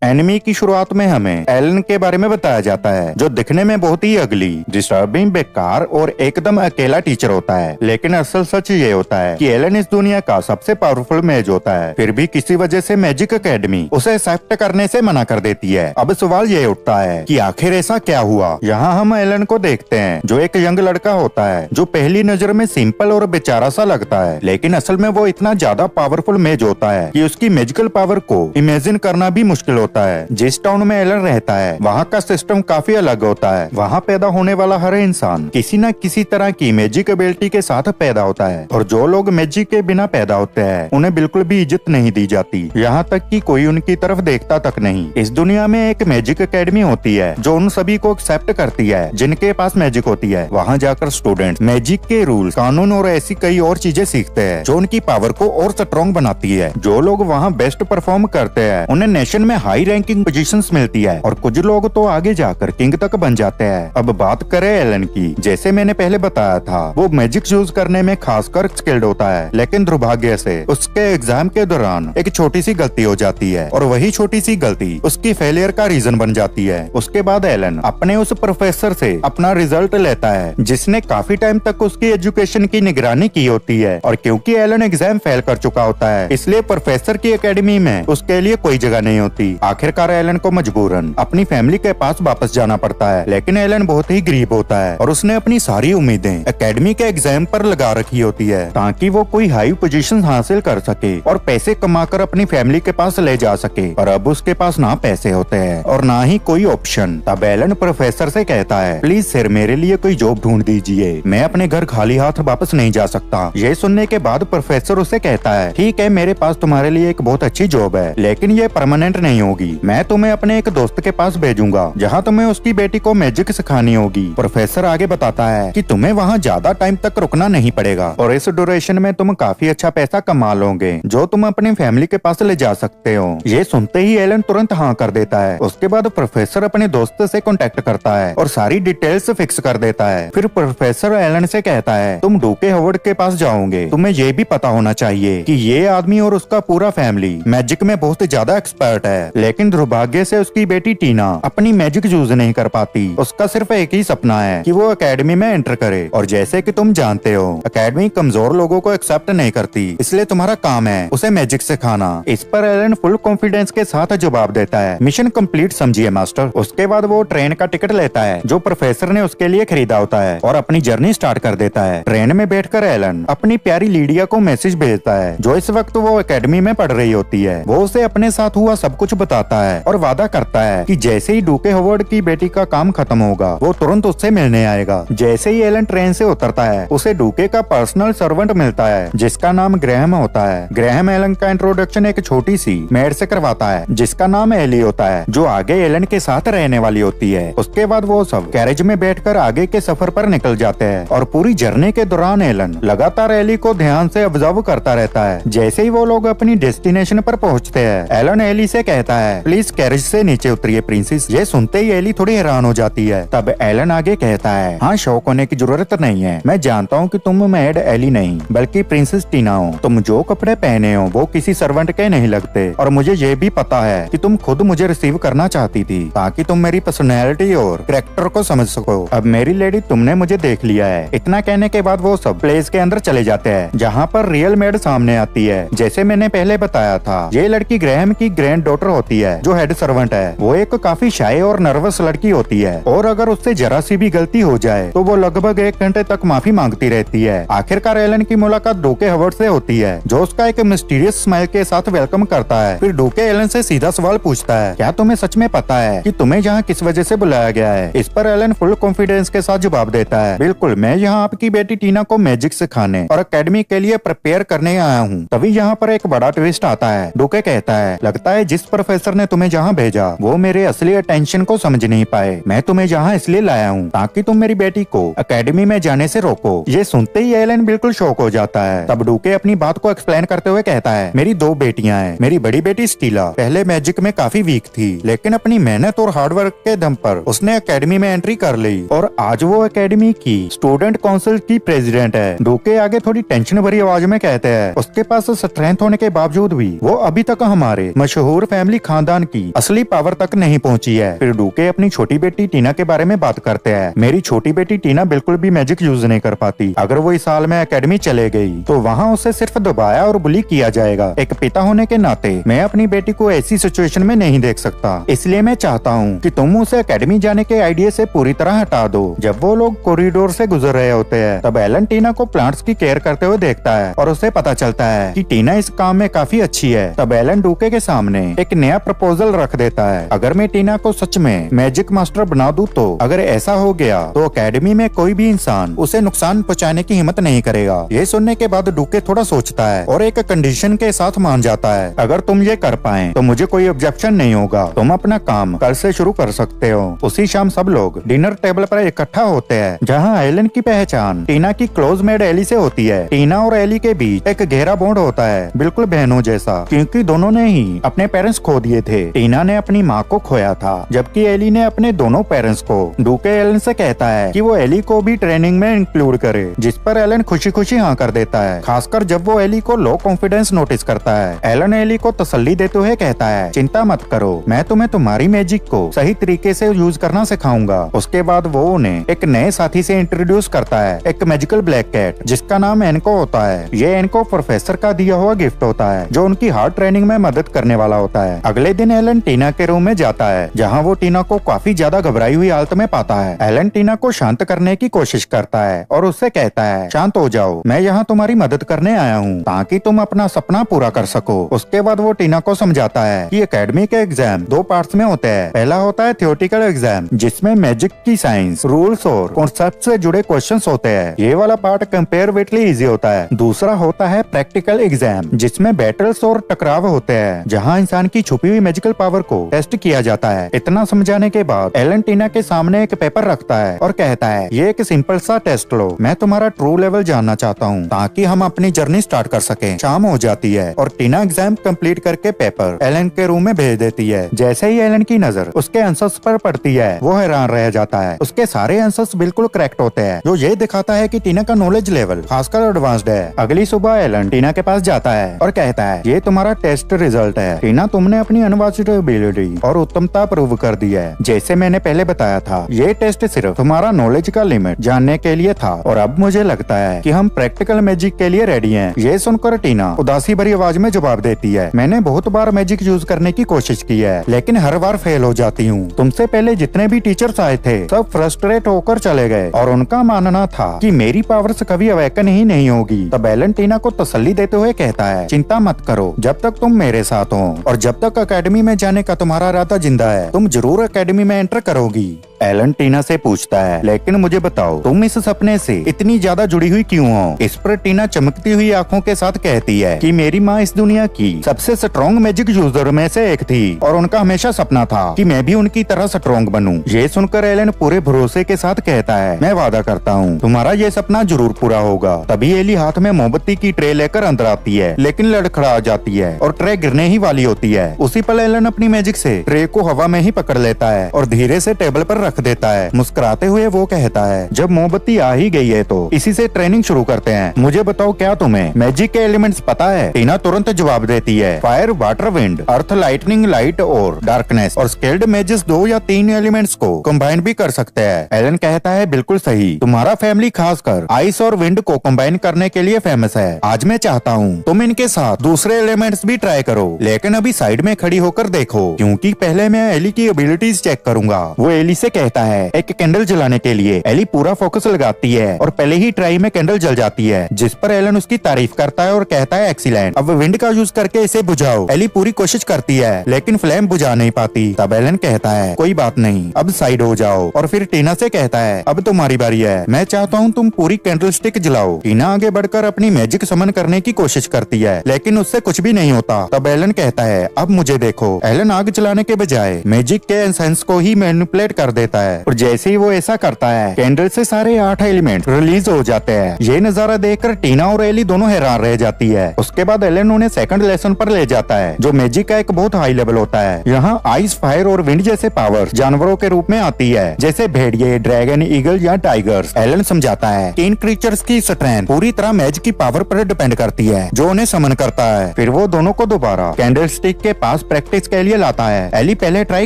Enemy की शुरुआत में हमें एलन के बारे में बताया जाता है, जो दिखने में बहुत ही अगली, डिस्टर्बिंग, बेकार और एकदम अकेला टीचर होता है। लेकिन असल सच ये होता है कि एलन इस दुनिया का सबसे पावरफुल मेज होता है। फिर भी किसी वजह से मैजिक एकेडमी उसे एक्सेप्ट करने से मना कर देती है। अब सवाल ये उठता है कि आखिर ऐसा क्या हुआ। यहाँ हम एलन को देखते हैं, जो एक यंग लड़का होता है, जो पहली नजर में सिंपल और बेचारा सा लगता है, लेकिन असल में वो इतना ज्यादा पावरफुल मेज होता है कि उसकी मैजिकल पावर को इमेजिन करना भी मुश्किल होता है। जिस टाउन में एलन रहता है, वहाँ का सिस्टम काफी अलग होता है। वहाँ पैदा होने वाला हर इंसान किसी न किसी तरह की मैजिक एबिलिटी के साथ पैदा होता है, और जो लोग मैजिक के बिना पैदा होते हैं उन्हें बिल्कुल भी इज्जत नहीं दी जाती, यहाँ तक कि कोई उनकी तरफ देखता तक नहीं। इस दुनिया में एक मैजिक एकेडमी होती है जो उन सभी को एक्सेप्ट करती है जिनके पास मैजिक होती है। वहाँ जाकर स्टूडेंट मैजिक के रूल, कानून और ऐसी कई और चीजें सीखते हैं जो उनकी पावर को और स्ट्रॉन्ग बनाती है। जो लोग वहाँ बेस्ट परफॉर्म करते हैं उन्हें नेशन में हाई रैंकिंग पोजीशंस मिलती है, और कुछ लोग तो आगे जाकर किंग तक बन जाते हैं। अब बात करें एलन की, जैसे मैंने पहले बताया था, वो मैजिक यूज करने में खासकर स्किल्ड होता है, लेकिन दुर्भाग्य से उसके एग्जाम के दौरान एक छोटी सी गलती हो जाती है, और वही छोटी सी गलती उसकी फेलियर का रीजन बन जाती है। उसके बाद एलन अपने उस प्रोफेसर से अपना रिजल्ट लेता है जिसने काफी टाइम तक उसकी एजुकेशन की निगरानी की होती है, और क्योंकि एलन एग्जाम फेल कर चुका होता है, इसलिए प्रोफेसर की एकेडमी में उसके लिए कोई जगह नहीं होती। आखिरकार एलन को मजबूरन अपनी फैमिली के पास वापस जाना पड़ता है, लेकिन एलन बहुत ही गरीब होता है और उसने अपनी सारी उम्मीदें एकेडमी के एग्जाम पर लगा रखी होती है ताकि वो कोई हाई पोजीशन हासिल कर सके और पैसे कमाकर अपनी फैमिली के पास ले जा सके। पर अब उसके पास ना पैसे होते हैं और ना ही कोई ऑप्शन। तब एलन प्रोफेसर से कहता है, प्लीज सर मेरे लिए कोई जॉब ढूंढ दीजिए, मैं अपने घर खाली हाथ वापस नहीं जा सकता। ये सुनने के बाद प्रोफेसर उसे कहता है, ठीक है, मेरे पास तुम्हारे लिए एक बहुत अच्छी जॉब है, लेकिन ये परमानेंट नहीं होगी। मैं तुम्हें अपने एक दोस्त के पास भेजूंगा जहाँ तुम्हें उसकी बेटी को मैजिक सिखानी होगी। प्रोफेसर आगे बताता है कि तुम्हें वहाँ ज्यादा टाइम तक रुकना नहीं पड़ेगा और इस ड्यूरेशन में तुम काफी अच्छा पैसा कमा लोगे जो तुम अपनी फैमिली के पास ले जा सकते हो। ये सुनते ही एलन तुरंत हाँ कर देता है। उसके बाद प्रोफेसर अपने दोस्त से कांटेक्ट करता है और सारी डिटेल्स फिक्स कर देता है। फिर प्रोफेसर एलन से कहता है, तुम डूके हॉवर्ड के पास जाओगे, तुम्हें ये भी पता होना चाहिए कि ये आदमी और उसका पूरा फैमिली मैजिक में बहुत ज्यादा एक्सपर्ट है, लेकिन दुर्भाग्य से उसकी बेटी टीना अपनी मैजिक यूज नहीं कर पाती। उसका सिर्फ एक ही सपना है कि वो एकेडमी में एंटर करे, और जैसे कि तुम जानते हो एकेडमी कमजोर लोगों को एक्सेप्ट नहीं करती, इसलिए तुम्हारा काम है उसे मैजिक सिखाना। इस पर एलन फुल कॉन्फिडेंस के साथ जवाब देता है, मिशन कंप्लीट समझिए मास्टर। उसके बाद वो ट्रेन का टिकट लेता है जो प्रोफेसर ने उसके लिए खरीदा होता है और अपनी जर्नी स्टार्ट कर देता है। ट्रेन में बैठकर एलन अपनी प्यारी लीडिया को मैसेज भेजता है जो इस वक्त वो एकेडमी में पढ़ रही होती है। वो उसे अपने साथ हुआ सब कुछ बताता है और वादा करता है कि जैसे ही डूके हॉवर्ड की बेटी का काम खत्म होगा वो तुरंत उससे मिलने आएगा। जैसे ही एलन ट्रेन से उतरता है उसे डूके का पर्सनल सर्वेंट मिलता है जिसका नाम ग्रैहम होता है। ग्रैहम एलन का इंट्रोडक्शन एक छोटी सी मेड से करवाता है जिसका नाम एली होता है, जो आगे एलन के साथ रहने वाली होती है। उसके बाद वो सब कैरेज में बैठकर आगे के सफर पर निकल जाते हैं, और पूरी जर्नी के दौरान एलन लगातार एली को ध्यान से ऑब्जर्व करता रहता है। जैसे ही वो लोग अपनी डेस्टिनेशन पर पहुंचते हैं, एलन एली से कहता है, प्लीज कैरेज से नीचे उतरिए प्रिंसेस। ये सुनते ही एली थोड़ी हैरान हो जाती है। तब एलन आगे कहता है, हाँ, शौक होने की जरूरत नहीं है, मैं जानता हूँ कि तुम मैड एली नहीं बल्कि प्रिंसेस टीना हो। तुम जो कपड़े पहने हो वो किसी सर्वेंट के नहीं लगते, और मुझे ये भी पता है कि तुम खुद मुझे रिसीव करना चाहती थी ताकि तुम मेरी पर्सनैलिटी और कैरेक्टर को समझ सको। अब मेरी लेडी, तुमने मुझे देख लिया है। इतना कहने के बाद वो सब प्लेस के अंदर चले जाते हैं जहाँ पर रियल मेड सामने आती है। जैसे मैंने पहले बताया था, ये लड़की ग्रैहम की ग्रैंड डॉटर होती है जो हेड सर्वेंट है। वो एक काफी शाय और नर्वस लड़की होती है, और अगर उससे जरा सी भी गलती हो जाए तो वो लगभग 1 घंटे तक माफी मांगती रहती है। आखिरकार एलन की मुलाकात डूके हॉवर्ड से होती है जो उसका एक मिस्टीरियस स्माइल के साथ वेलकम करता है। फिर डूके एलन से सीधा सवाल पूछता है, क्या तुम्हें सच में पता है कि तुम्हें यहाँ किस वजह से बुलाया गया है? इस पर एलन फुल कॉन्फिडेंस के साथ जवाब देता है, बिल्कुल, मैं यहाँ आपकी बेटी टीना को मैजिक सिखाने और एकेडमी के लिए प्रिपेयर करने आया हूँ। तभी यहाँ पर एक बड़ा ट्विस्ट आता है। डूके कहता है, लगता है जिस प्रोफेसर ने तुम्हें जहाँ भेजा वो मेरे असली अटेंशन को समझ नहीं पाए। मैं तुम्हें यहाँ इसलिए लाया हूँ ताकि तुम मेरी बेटी को एकेडमी में जाने से रोको। ये सुनते ही एलन बिल्कुल शॉक हो जाता है। तब डूके अपनी बात को एक्सप्लेन करते हुए कहता है, मेरी 2 बेटियां हैं। मेरी बड़ी बेटी स्टीला पहले मैजिक में काफी वीक थी, लेकिन अपनी मेहनत और हार्डवर्क के दम पर उसने एकेडमी में एंट्री कर ली और आज वो एकेडमी की स्टूडेंट काउंसिल की प्रेसिडेंट है। डूके आगे थोड़ी टेंशन भरी आवाज में कहते हैं, उसके पास स्ट्रेंथ होने के बावजूद भी वो अभी तक हमारे मशहूर फैमिली खानदान की असली पावर तक नहीं पहुंची है। फिर डूके अपनी छोटी बेटी टीना के बारे में बात करते हैं। मेरी छोटी बेटी टीना बिल्कुल भी मैजिक यूज नहीं कर पाती। अगर वो इस साल में एकेडमी चले गई तो वहाँ उसे सिर्फ दबाया और बुली किया जाएगा। एक पिता होने के नाते मैं अपनी बेटी को ऐसी सिचुएशन में नहीं देख सकता, इसलिए मैं चाहता हूँ कि तुम उसे एकेडमी जाने के आइडिया से पूरी तरह हटा दो। जब वो लोग कॉरिडोर से गुजर रहे होते हैं तब एलन टीना को प्लांट्स की केयर करते हुए देखता है और उसे पता चलता है कि टीना इस काम में काफी अच्छी है। तब एलन डूके के सामने एक नया प्रपोजल रख देता है। अगर मैं टीना को सच में मैजिक मास्टर बना दूं तो अगर ऐसा हो गया तो एकेडमी में कोई भी इंसान उसे नुकसान पहुंचाने की हिम्मत नहीं करेगा। ये सुनने के बाद डूके थोड़ा सोचता है और एक कंडीशन के साथ मान जाता है। अगर तुम ये कर पाए तो मुझे कोई ऑब्जेक्शन नहीं होगा, तुम अपना काम कल से शुरू कर सकते हो। उसी शाम सब लोग डिनर टेबल पर इकट्ठा होते हैं, जहाँ एलन की पहचान टीना की क्लोज मेड एली से होती है। टीना और एली के बीच एक गहरा बॉन्ड होता है, बिल्कुल बहनों जैसा, क्योंकि दोनों ने ही अपने पेरेंट्स खो दिए थे। टीना ने अपनी माँ को खोया था, जबकि एली ने अपने दोनों पेरेंट्स को। डूके एलन से कहता है कि वो एली को भी ट्रेनिंग में इंक्लूड करे, जिस पर एलन खुशी खुशी हाँ कर देता है, खासकर जब वो एली को लो कॉन्फिडेंस नोटिस करता है। एलन एली को तसल्ली देते हुए कहता है, चिंता मत करो, मैं तुम्हें तुम्हारी मैजिक को सही तरीके से यूज करना सिखाऊंगा। उसके बाद वो उन्हें एक नए साथी से इंट्रोड्यूस करता है, एक मैजिकल ब्लैक कैट, जिसका नाम एनको होता है। ये एनको प्रोफेसर का दिया हुआ गिफ्ट होता है, जो उनकी हार्ड ट्रेनिंग में मदद करने वाला होता है। अगले दिन एलन टीना के रूम में जाता है, जहाँ वो टीना को काफी ज्यादा घबराई हुई हालत में पाता है। एलन टीना को शांत करने की कोशिश करता है और उससे कहता है, शांत हो जाओ, मैं यहाँ तुम्हारी मदद करने आया हूँ ताकि तुम अपना सपना पूरा कर सको। उसके बाद वो टीना को समझाता है कि एकेडमी के एग्जाम दो पार्ट्स में होते हैं। पहला होता है थियोरेटिकल एग्जाम, जिसमें मैजिक की साइंस, रूल्स और कॉन्सेप्ट से जुड़े क्वेश्चंस होते हैं। ये वाला पार्ट कंपेरेटिवली इजी होता है। दूसरा होता है प्रैक्टिकल एग्जाम, जिसमें बैटल्स और टकराव होते हैं, जहाँ इंसान की छुपी हुई मैजिकल पावर को टेस्ट किया जाता है। इतना समझाने के बाद एलन टीना के सामने एक पेपर रखता है और कहता है, ये एक सिंपल सा टेस्ट लो, मैं तुम्हारा ट्रू लेवल जानना चाहता हूँ ताकि हम अपनी जर्नी स्टार्ट कर सकें। शाम हो जाती है और टीना एग्जाम कंप्लीट करके पेपर एलन के रूम में भेज देती है। जैसे ही एलन की नजर उसके आंसर्स पर पड़ती है, वो हैरान रह जाता है। उसके सारे आंसर्स बिल्कुल करेक्ट होते हैं, जो ये दिखाता है कि टीना का नॉलेज लेवल खासकर एडवांस्ड है। अगली सुबह एलन टीना के पास जाता है और कहता है, ये तुम्हारा टेस्ट रिजल्ट है टीना, तुमने अपनी अनवाच्ड एबिलिटी और उत्तमता प्रूव कर दी है। जैसे मैंने पहले बताया था, ये टेस्ट सिर्फ तुम्हारा नॉलेज का लिमिट जानने के लिए था और अब मुझे लगता है कि हम प्रैक्टिकल मैजिक के लिए रेडी हैं। ये सुनकर टीना उदासी भरी आवाज में जवाब देती है, मैंने बहुत बार मैजिक यूज करने की कोशिश की है, लेकिन हर बार फेल हो जाती हूँ। तुमसे पहले जितने भी टीचर्स आए थे सब फ्रस्ट्रेट होकर चले गए और उनका मानना था कि मेरी पावर्स कभी अवेकन ही नहीं होगी। तब एलन टीना को तसल्ली देते हुए कहता है, चिंता मत करो, जब तक तुम मेरे साथ हो और जब तक एकेडमी में जाने का तुम्हारा इरादा जिंदा है, तुम जरूर एकेडमी में एंटर करोगी। एलन टीना से पूछता है, लेकिन मुझे बताओ, तुम इस सपने से इतनी ज्यादा जुड़ी हुई क्यों हो? इस पर टीना चमकती हुई आंखों के साथ कहती है कि मेरी माँ इस दुनिया की सबसे स्ट्रॉन्ग मैजिक यूजर में से एक थी और उनका हमेशा सपना था कि मैं भी उनकी तरह स्ट्रॉन्ग बनूं। ये सुनकर एलन पूरे भरोसे के साथ कहता है, मैं वादा करता हूँ तुम्हारा ये सपना जरूर पूरा होगा। तभी एली हाथ में मोमबत्ती की ट्रे लेकर अंदर आती है, लेकिन लड़खड़ा जाती है और ट्रे गिरने ही वाली होती है। उसी पल एलन अपनी मैजिक से ट्रे को हवा में ही पकड़ लेता है और धीरे से टेबल पर रख देता है। मुस्कुराते हुए वो कहता है, जब मोमबत्ती आ ही गई है तो इसी से ट्रेनिंग शुरू करते हैं। मुझे बताओ, क्या तुम्हें मैजिक के एलिमेंट्स पता है? टीना तुरंत जवाब देती है, फायर, वाटर, विंड, अर्थ, लाइटनिंग, लाइट और डार्कनेस। और स्किल्ड मैजिस 2 या 3 एलिमेंट्स को कंबाइन भी कर सकते हैं। एलन कहता है, बिल्कुल सही, तुम्हारा फैमिली खासकर आइस और विंड को कंबाइन करने के लिए फेमस है। आज मैं चाहता हूँ तुम इनके साथ दूसरे एलिमेंट्स भी ट्राई करो, लेकिन अभी साइड में खड़ी होकर देखो, क्योंकि पहले मैं एली की एबिलिटीज चेक करूंगा। वो एली से कहता है, एक कैंडल जलाने के लिए। एली पूरा फोकस लगाती है और पहले ही ट्राई में कैंडल जल जाती है, जिस पर एलन उसकी तारीफ करता है और कहता है, एक्सीलेंट, अब विंड का यूज करके इसे बुझाओ। एली पूरी कोशिश करती है लेकिन फ्लेम बुझा नहीं पाती। तब एलन कहता है, कोई बात नहीं, अब साइड हो जाओ। और फिर टीना से कहता है, अब तुम्हारी बारी है, मैं चाहता हूँ तुम पूरी कैंडल स्टिक जलाओ। टीना आगे बढ़कर अपनी मैजिक समन करने की कोशिश करती है, लेकिन उससे कुछ भी नहीं होता। तब एलन कहता है, अब मुझे देखो। एलन आग जलाने के बजाय मैजिक के एसेंस को ही मैनिपुलेट कर देता है और जैसे ही वो ऐसा करता है कैंडल से सारे 8 एलिमेंट रिलीज हो जाते हैं। ये नजारा देखकर टीना और एली दोनों हैरान रह जाती है। उसके बाद एलन उन्हें सेकंड लेसन पर ले जाता है जो मैजिक का एक बहुत हाई लेवल होता है। यहाँ आइस, फायर और विंड जैसे पावर जानवरों के रूप में आती है, जैसे भेड़िए, ड्रैगन, ईगल या टाइगर्स। एलन समझाता है कि इन क्रीचर्स की स्ट्रेंथ पूरी तरह मैजिक की पावर पर डिपेंड करती है जो उन्हें समन करता है। फिर वो दोनों को दोबारा कैंडल स्टिक के पास प्रैक्टिस के लिए लाता है। एली पहले ट्राई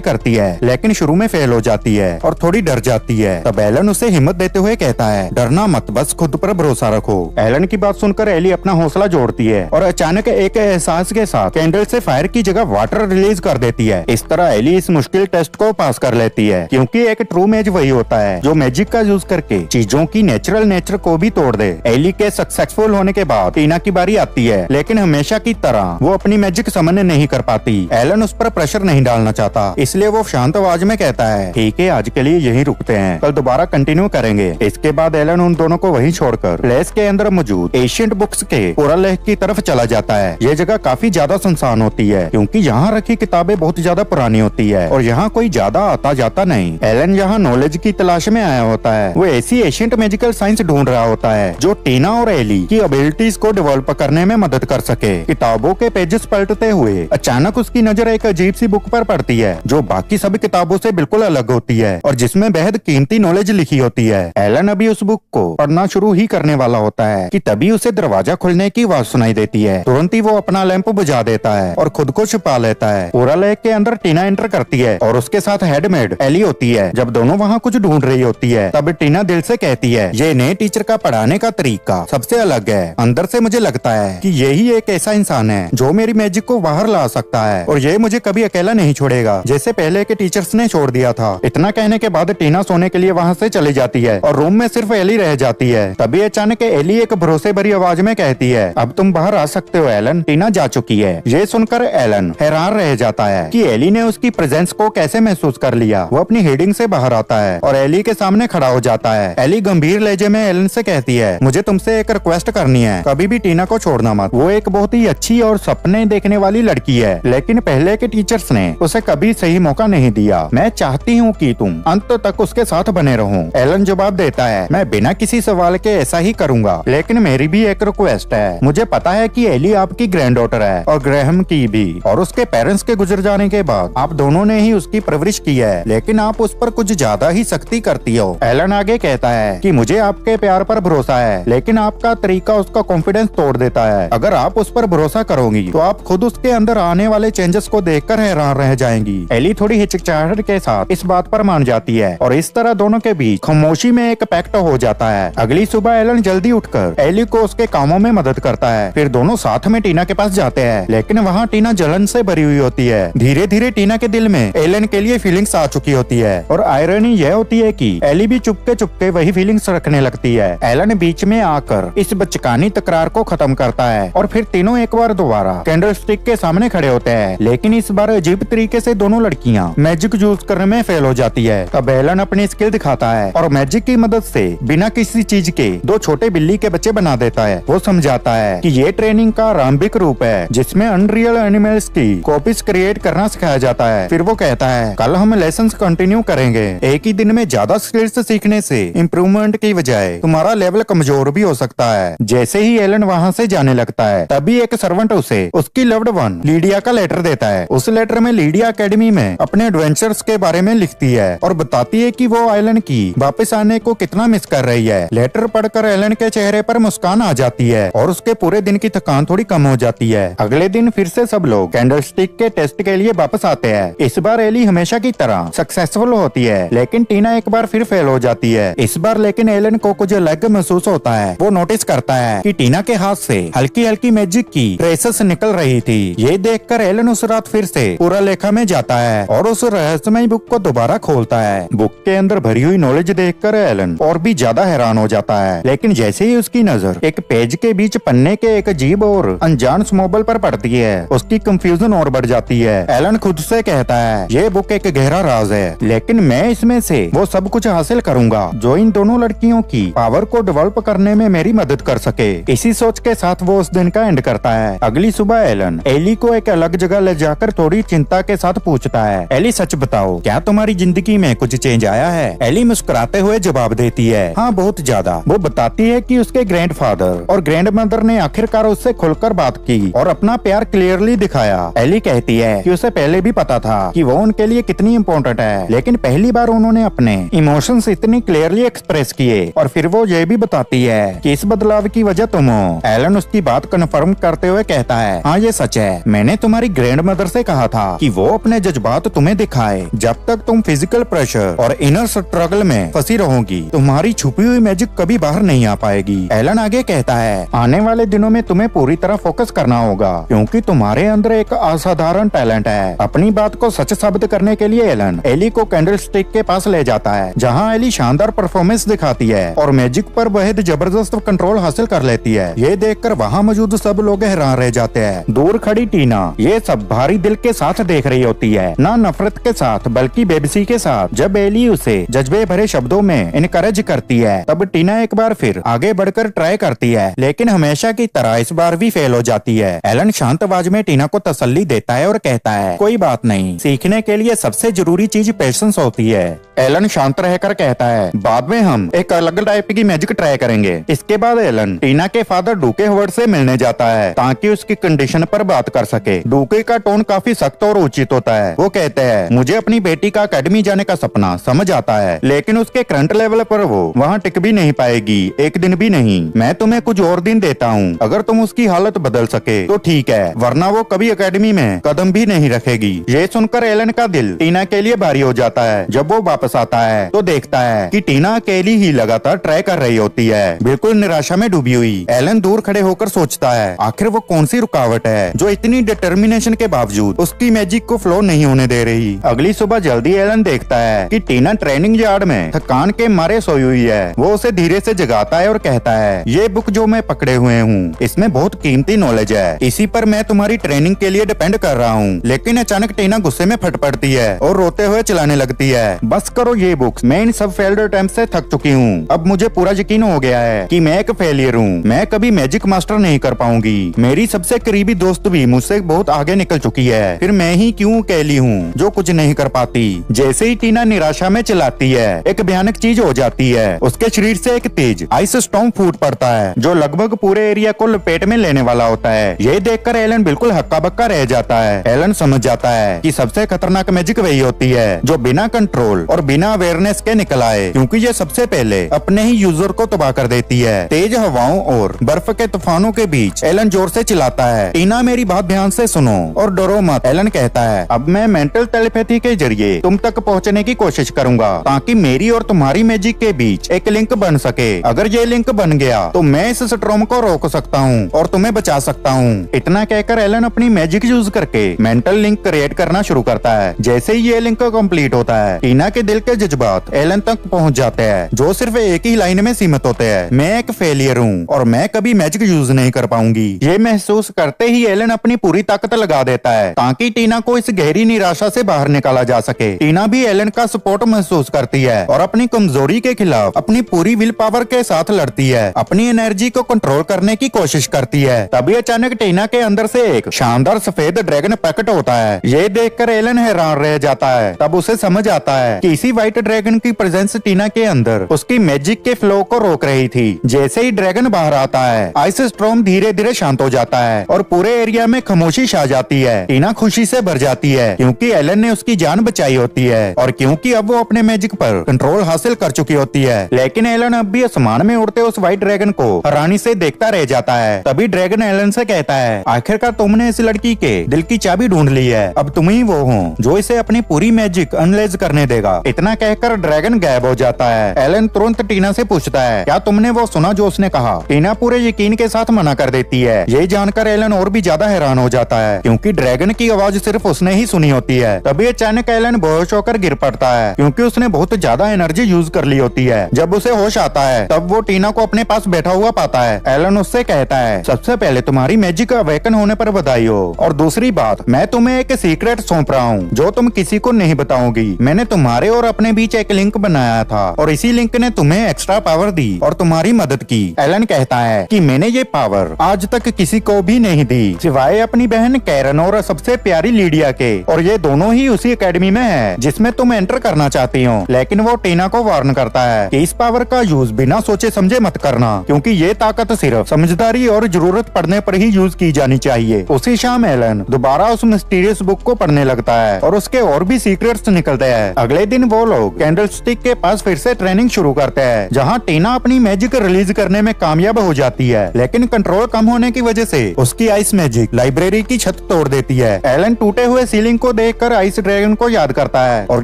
करती है लेकिन शुरू में फेल हो जाती है और थोड़ी डर जाती है। तब एलन उसे हिम्मत देते हुए कहता है, डरना मत, बस खुद पर भरोसा रखो। एलन की बात सुनकर एली अपना हौसला जोड़ती है और अचानक एक एहसास के साथ कैंडल से फायर की जगह वाटर रिलीज कर देती है। इस तरह एली इस मुश्किल टेस्ट को पास कर लेती है, क्योंकि एक ट्रू मैज वही होता है जो मैजिक का यूज करके चीजों की नेचुरल नेचर को भी तोड़ दे। एली के सक्सेसफुल होने के बाद टीना की बारी आती है, लेकिन हमेशा की तरह वो अपनी मैजिक समन नहीं कर पाती। एलन उस पर प्रेशर नहीं डालना चाहता, इसलिए वो शांत आवाज में कहता है, ठीक है, आज के लिए यही रुकते हैं, कल दोबारा कंटिन्यू करेंगे। इसके बाद एलन उन दोनों को वहीं छोड़कर प्लेस के अंदर मौजूद एशियंट बुक्स के कोरल लेक की तरफ चला जाता है। यह जगह काफी ज्यादा सुनसान होती है क्योंकि यहाँ रखी किताबें बहुत ज्यादा पुरानी होती है और यहाँ कोई ज्यादा आता जाता नहीं। एलन यहाँ नॉलेज की तलाश में आया होता है। वो ऐसी एशियंट मैजिकल साइंस ढूंढ रहा होता है जो टीना और एली की एबिलिटीज को डेवलप करने में मदद कर सके। किताबों के पेजेस पलटते हुए अचानक उसकी नजर एक अजीब सी बुक पर पड़ती है जो बाकी सभी किताबों से बिल्कुल अलग होती है और जिसमें बेहद कीमती नॉलेज लिखी होती है। एलन अभी उस बुक को पढ़ना शुरू ही करने वाला होता है कि तभी उसे दरवाजा खुलने की आवाज सुनाई देती है। तुरंत ही वो अपना लैंप बुझा देता है और खुद को छुपा लेता है। कोरल लेक के अंदर टीना एंटर करती है और उसके साथ हेडमेड एली होती है। जब दोनों वहाँ कुछ ढूंढ रही होती है तब टीना दिल से कहती है, ये नए टीचर का पढ़ाने का तरीका सबसे अलग है। अंदर से मुझे लगता है कि यही एक ऐसा इंसान है जो मेरी मैजिक को बाहर ला सकता है और ये मुझे कभी अकेला नहीं छोड़ेगा जैसे पहले के टीचर्स ने छोड़ दिया था। इतना कहने के बाद टीना सोने के लिए वहाँ से चली जाती है और रूम में सिर्फ एली रह जाती है। तभी अचानक एली एक भरोसे भरी आवाज में कहती है, अब तुम बाहर आ सकते हो एलन, टीना जा चुकी है। ये सुनकर एलन हैरान रह जाता है कि एली ने उसकी प्रेजेंस को कैसे महसूस कर लिया। वो अपनी हेडिंग से बाहर आता है और एली के सामने खड़ा हो जाता है। एली गंभीर लहजे में एलन से कहती है, मुझे तुमसे एक रिक्वेस्ट करनी है, कभी भी टीना को छोड़ना मत। वो एक बहुत ही अच्छी और सपने देखने वाली लड़की है, लेकिन पहले के टीचर्स ने उसे कभी सही मौका नहीं दिया। मैं चाहती हूँ कि तुम अंत तक उसके साथ बने रहो। एलन जवाब देता है, मैं बिना किसी सवाल के ऐसा ही करूँगा, लेकिन मेरी भी एक रिक्वेस्ट है। मुझे पता है कि एली आपकी ग्रैंड डॉटर है और ग्रैहम की भी, और उसके पेरेंट्स के गुजर जाने के बाद आप दोनों ने ही उसकी परवरिश की है, लेकिन आप उस पर कुछ ज्यादा ही सख्ती करती हो। एलन आगे कहता है कि मुझे आपके प्यार पर भरोसा है, लेकिन आपका तरीका उसका कॉन्फिडेंस तोड़ देता है। अगर आप उस पर भरोसा करोगी तो आप खुद उसके अंदर आने वाले चेंजेस को देखकर हैरान रह जाएंगी। एली थोड़ी हिचकिचाहट के साथ इस बात पर मान जाती है और इस तरह दोनों के बीच खामोशी में एक पैक्ट हो जाता है। अगली सुबह एलन जल्दी उठकर एली को उसके कामों में मदद करता है। फिर दोनों साथ में टीना के पास जाते हैं, लेकिन वहाँ टीना जलन से भरी हुई होती है। धीरे धीरे टीना के दिल में एलन के लिए फीलिंग्स आ चुकी होती है और आयरनी यह होती है कि एली भी चुपके चुपके वही फीलिंग्स रखने लगती है। एलन बीच में आकर इस बचकानी तकरार को खत्म करता है और फिर तीनों एक बार दोबारा कैंडल स्टिक के सामने खड़े होते हैं, लेकिन इस बार अजीब तरीके से दोनों लड़कियां मैजिक यूज करने में फेल हो जाती है। तब एलन अपनी स्किल दिखाता है और मैजिक की मदद से बिना किसी चीज के 2 छोटे बिल्ली के बच्चे बना देता है। वो समझाता है कि ये ट्रेनिंग का आरंभिक रूप है जिसमें अनरियल एनिमल्स की कॉपीज क्रिएट करना सिखाया जाता है। फिर वो कहता है, कल हम लेसन कंटिन्यू करेंगे। एक ही दिन में ज्यादा स्किल्स सीखने से इम्प्रूवमेंट की बजाय तुम्हारा लेवल कमजोर भी हो सकता है। जैसे ही एलन वहाँ से जाने लगता है तभी एक सर्वेंट उसे उसकी लव्ड वन लीडिया का लेटर देता है। उस लेटर में लीडिया एकेडमी में अपने एडवेंचर्स के बारे में लिखती है और बताती है कि वो आइलैंड की वापस आने को कितना मिस कर रही है। लेटर पढ़कर एलन के चेहरे पर मुस्कान आ जाती है और उसके पूरे दिन की थकान थोड़ी कम हो जाती है। अगले दिन फिर से सब लोग कैंडल स्टिक के टेस्ट के लिए वापस आते हैं। इस बार एली हमेशा की तरह सक्सेसफुल होती है, लेकिन टीना एक बार फिर फेल हो जाती है। इस बार लेकिन एलन को कुछ अलग महसूस होता है। वो नोटिस करता है कि टीना के हाथ से हल्की हल्की मैजिक की ट्रेसेस निकल रही थी। ये देखकर एलन उस रात फिर से पूरा लेखा में जाता है और उस रहस्यमय बुक को दोबारा खोलता है। बुक के अंदर भरी हुई नॉलेज देखकर एलन और भी ज्यादा हैरान हो जाता है, लेकिन जैसे ही उसकी नजर एक पेज के बीच पन्ने के एक अजीब और अनजान स्मॉबल पर पड़ती है, उसकी कंफ्यूजन और बढ़ जाती है। एलन खुद से कहता है, ये बुक एक गहरा राज है, लेकिन मैं इसमें से वो सब कुछ हासिल करूंगा जो इन दोनों लड़कियों की पावर को डेवलप करने में मेरी मदद कर सके। इसी सोच के साथ वो उस दिन का एंड करता है। अगली सुबह एलन एली को एक अलग जगह ले जाकर थोड़ी चिंता के साथ पूछता है, एली सच बताओ, क्या तुम्हारी जिंदगी जिंदगी में कुछ चेंज आया है? एली मुस्कुराते हुए जवाब देती है, हाँ बहुत ज्यादा। वो बताती है कि उसके ग्रैंडफादर और ग्रैंडमदर ने आखिरकार उससे खुलकर बात की और अपना प्यार क्लियरली दिखाया। एली कहती है कि उसे पहले भी पता था कि वो उनके लिए कितनी इम्पोर्टेंट है, लेकिन पहली बार उन्होंने अपने इमोशंस इतनी क्लियरली एक्सप्रेस किए। और फिर वो ये भी बताती है कि इस बदलाव की वजह तुम हो। एलन उसकी बात कन्फर्म करते हुए कहता है, हाँ ये सच है। मैंने तुम्हारी ग्रैंडमदर से कहा था कि वो अपने जज्बात तुम्हें दिखाए। जब तक तुम फिजिकल प्रेशर और इनर स्ट्रगल में फंसी रहोगी, तुम्हारी छुपी हुई मैजिक कभी बाहर नहीं आ पाएगी। एलन आगे कहता है, आने वाले दिनों में तुम्हें पूरी तरह फोकस करना होगा, क्योंकि तुम्हारे अंदर एक असाधारण टैलेंट है। अपनी बात को सच साबित करने के लिए एलन एली को कैंडल स्टिक के पास ले जाता है, जहाँ एली शानदार परफॉर्मेंस दिखाती है और मैजिक पर बेहद जबरदस्त कंट्रोल हासिल कर लेती है। ये देखकर वहाँ मौजूद सब लोग हैरान रह जाते हैं। दूर खड़ी टीना ये सब भारी दिल के साथ देख रही होती है, ना नफरत के साथ बल्कि बेबसी के साथ। जब एली उसे जज्बे भरे शब्दों में इनकरेज करती है, तब टीना एक बार फिर आगे बढ़कर ट्राई करती है, लेकिन हमेशा की तरह इस बार भी फेल हो जाती है। एलन शांत आवाज में टीना को तसल्ली देता है और कहता है, कोई बात नहीं, सीखने के लिए सबसे जरूरी चीज पेशेंस होती है। एलन शांत रहकर कहता है, बाद में हम एक अलग टाइप की मैजिक ट्राई करेंगे। इसके बाद एलन टीना के फादर डूके हवर्ड से मिलने जाता है ताकि उसकी कंडीशन पर बात कर सके। डूके का टोन काफी सख्त और उचित होता है। वो कहते हैं, मुझे अपनी बेटी का अकेडमी जाने का सपना समझ आता है, लेकिन उसके करंट लेवल पर वो वहाँ टिक भी नहीं पाएगी, एक दिन भी नहीं। मैं तुम्हें कुछ और दिन देता हूँ, अगर तुम उसकी हालत बदल सके तो ठीक है, वरना वो कभी अकेडमी में कदम भी नहीं रखेगी। ये सुनकर एलन का दिल टीना के लिए भारी हो जाता है। जब वो वापस आता है तो देखता है कि टीना अकेली ही लगातार ट्राई कर रही होती है, बिल्कुल निराशा में डूबी हुई। एलन दूर खड़े होकर सोचता है, आखिर वो कौन सी रुकावट है जो इतनी डिटर्मिनेशन के बावजूद उसकी मैजिक को फ्लो नहीं होने दे रही। अगली सुबह जल्दी एलन देखता है कि टीना ट्रेनिंग यार्ड में थकान के मारे सोई हुई है। वो उसे धीरे से जगाता है और कहता है, ये बुक जो मैं पकड़े हुए हूँ इसमें बहुत कीमती नॉलेज है, इसी पर मैं तुम्हारी ट्रेनिंग के लिए डिपेंड कर रहा हूँ। लेकिन अचानक टीना गुस्से में फट पड़ती है और रोते हुए चिल्लाने लगती है, बस करो ये बुक्स, मैं इन सब फेल्ड अटेम्प्ट से थक चुकी हूँ। अब मुझे पूरा यकीन हो गया है कि मैं एक फेलियर हूँ, मैं कभी मैजिक मास्टर नहीं कर पाऊंगी। मेरी सबसे करीबी दोस्त भी मुझसे बहुत आगे निकल चुकी है, फिर मैं ही क्यों अकेली हूँ जो कुछ नहीं कर पाती। जैसे ही टीना निराशा में चिल्लाती है, एक भयानक चीज हो जाती है। उसके शरीर से एक तेज आइस स्टॉर्म फूट पड़ता है जो लगभग पूरे एरिया को लपेट में लेने वाला होता है। ये देखकर एलन बिल्कुल हक्का बक्का रह जाता है। एलन समझ जाता है कि सबसे खतरनाक मैजिक वही होती है जो बिना कंट्रोल और बिना अवेयरनेस के निकल आए, क्योंकि ये सबसे पहले अपने ही यूजर को तबाह कर देती है। तेज हवाओं और बर्फ के तूफानों के बीच एलन जोर से चिल्लाता है, टीना मेरी बात ध्यान से सुनो और डरो मत। एलन कहता है, अब मैं मेंटल टेलीपैथी के जरिए तुम तक पहुंचने की कोशिश करूंगा ताकि मेरी और तुम्हारी मैजिक के बीच एक लिंक बन सके। अगर ये लिंक बन गया तो मैं इस स्ट्रॉम को रोक सकता हूँ और तुम्हें बचा सकता हूँ। इतना कहकर एलन अपनी मैजिक यूज करके मेंटल लिंक क्रिएट करना शुरू करता है। जैसे ही ये लिंक कंप्लीट होता है, टीना के दिल के जज्बात एलन तक पहुँच जाते हैं, जो सिर्फ एक ही लाइन में सीमित होते हैं, मैं एक फेलियर हूँ और मैं कभी मैजिक यूज नहीं कर पाऊंगी। ये महसूस करते ही एलन अपनी पूरी ताकत लगा देता है ताकि टीना को इस गहरी निराशा से बाहर निकाला जा सके। टीना भी एलन का सपोर्ट महसूस करती है और अपनी कमजोरी के खिलाफ अपनी पूरी विल पावर के साथ लड़ती है, अपनी एनर्जी को कंट्रोल करने की कोशिश करती है। तभी अचानक टीना के अंदर से एक शानदार सफेद ड्रैगन प्रकट होता है। ये देखकर एलन हैरान रह जाता है। तब उसे समझ आता है कि इसी व्हाइट ड्रैगन की प्रेजेंस टीना के अंदर उसकी मैजिक के फ्लो को रोक रही थी। जैसे ही ड्रैगन बाहर आता है, आइस स्टॉर्म धीरे धीरे शांत हो जाता है और पूरे एरिया में खामोशी छा जाती है। टीना खुशी से भर जाती है क्योंकि एलन ने उसकी जान बचाई होती है और क्योंकि अब वो अपने मैजिक पर कंट्रोल हासिल कर चुकी होती है। लेकिन एलन अब भी आसमान में उड़ते उस व्हाइट ड्रैगन को हैरानी से देखता रह जाता है। तभी ड्रैगन एलन से कहता है, आखिरकार तुमने इस लड़की के दिल की चाबी ढूंढ ली है, अब तुम ही वो हो जो इसे अपनी पूरी मैजिक अनलेज करने देगा। इतना कहकर ड्रैगन गायब हो जाता है। एलन तुरंत टीना से पूछता है, क्या तुमने वो सुना जो उसने कहा? टीना पूरे यकीन के साथ मना कर देती है। ये जानकर एलन और भी ज्यादा हैरान हो जाता है क्योंकि ड्रैगन की आवाज सिर्फ उसने ही सुनी होती है। तभी अचानक एलन बेहोश होकर गिर पड़ता है क्योंकि उसने बहुत ज्यादा एनर्जी यूज कर ली होती है। जब उसे होश आता है तब वो टीना को अपने पास बैठा हुआ पाता है। एलन उससे कहता है, सबसे पहले तुम्हारी मैजिक अवेकन होने पर बधाई हो, और दूसरी बात, मैं तुम्हें एक सीक्रेट सौंप रहा हूँ जो तुम किसी को नहीं बताओगी। मैंने तुम्हारे और अपने बीच एक लिंक बनाया था और इसी लिंक ने तुम्हें एक्स्ट्रा पावर दी और तुम्हारी मदद की। एलन कहता है कि मैंने ये पावर आज तक किसी को भी नहीं दी सिवाय अपनी बहन कैरन और सबसे प्यारी लीडिया के, और ये दोनों ही उसी एकेडमी में है जिसमें तुम एंटर करना चाहती हो। लेकिन वो टीना को वार्न करता है कि इस पावर का यूज बिना सोचे समझे मत करना, क्योंकि ये ताकत सिर्फ समझदारी और जरूरत पड़ने पर ही यूज की जानी चाहिए। उसी शाम एलन दोबारा उस मिस्टीरियस बुक को पढ़ने लगता है और उसके और भी सीक्रेट्स निकलते हैं। अगले दिन वो लोग कैंडलस्टिक के पास फिर से ट्रेनिंग शुरू करते हैं, जहाँ टीना अपनी मैजिक रिलीज करने में कामयाब हो जाती है, लेकिन कंट्रोल कम होने की वजह से उसकी आइस मैजिक लाइब्रेरी की छत तोड़ देती है। एलन टूटे हुए सीलिंग को देखकर आइस ड्रैगन को याद करता है और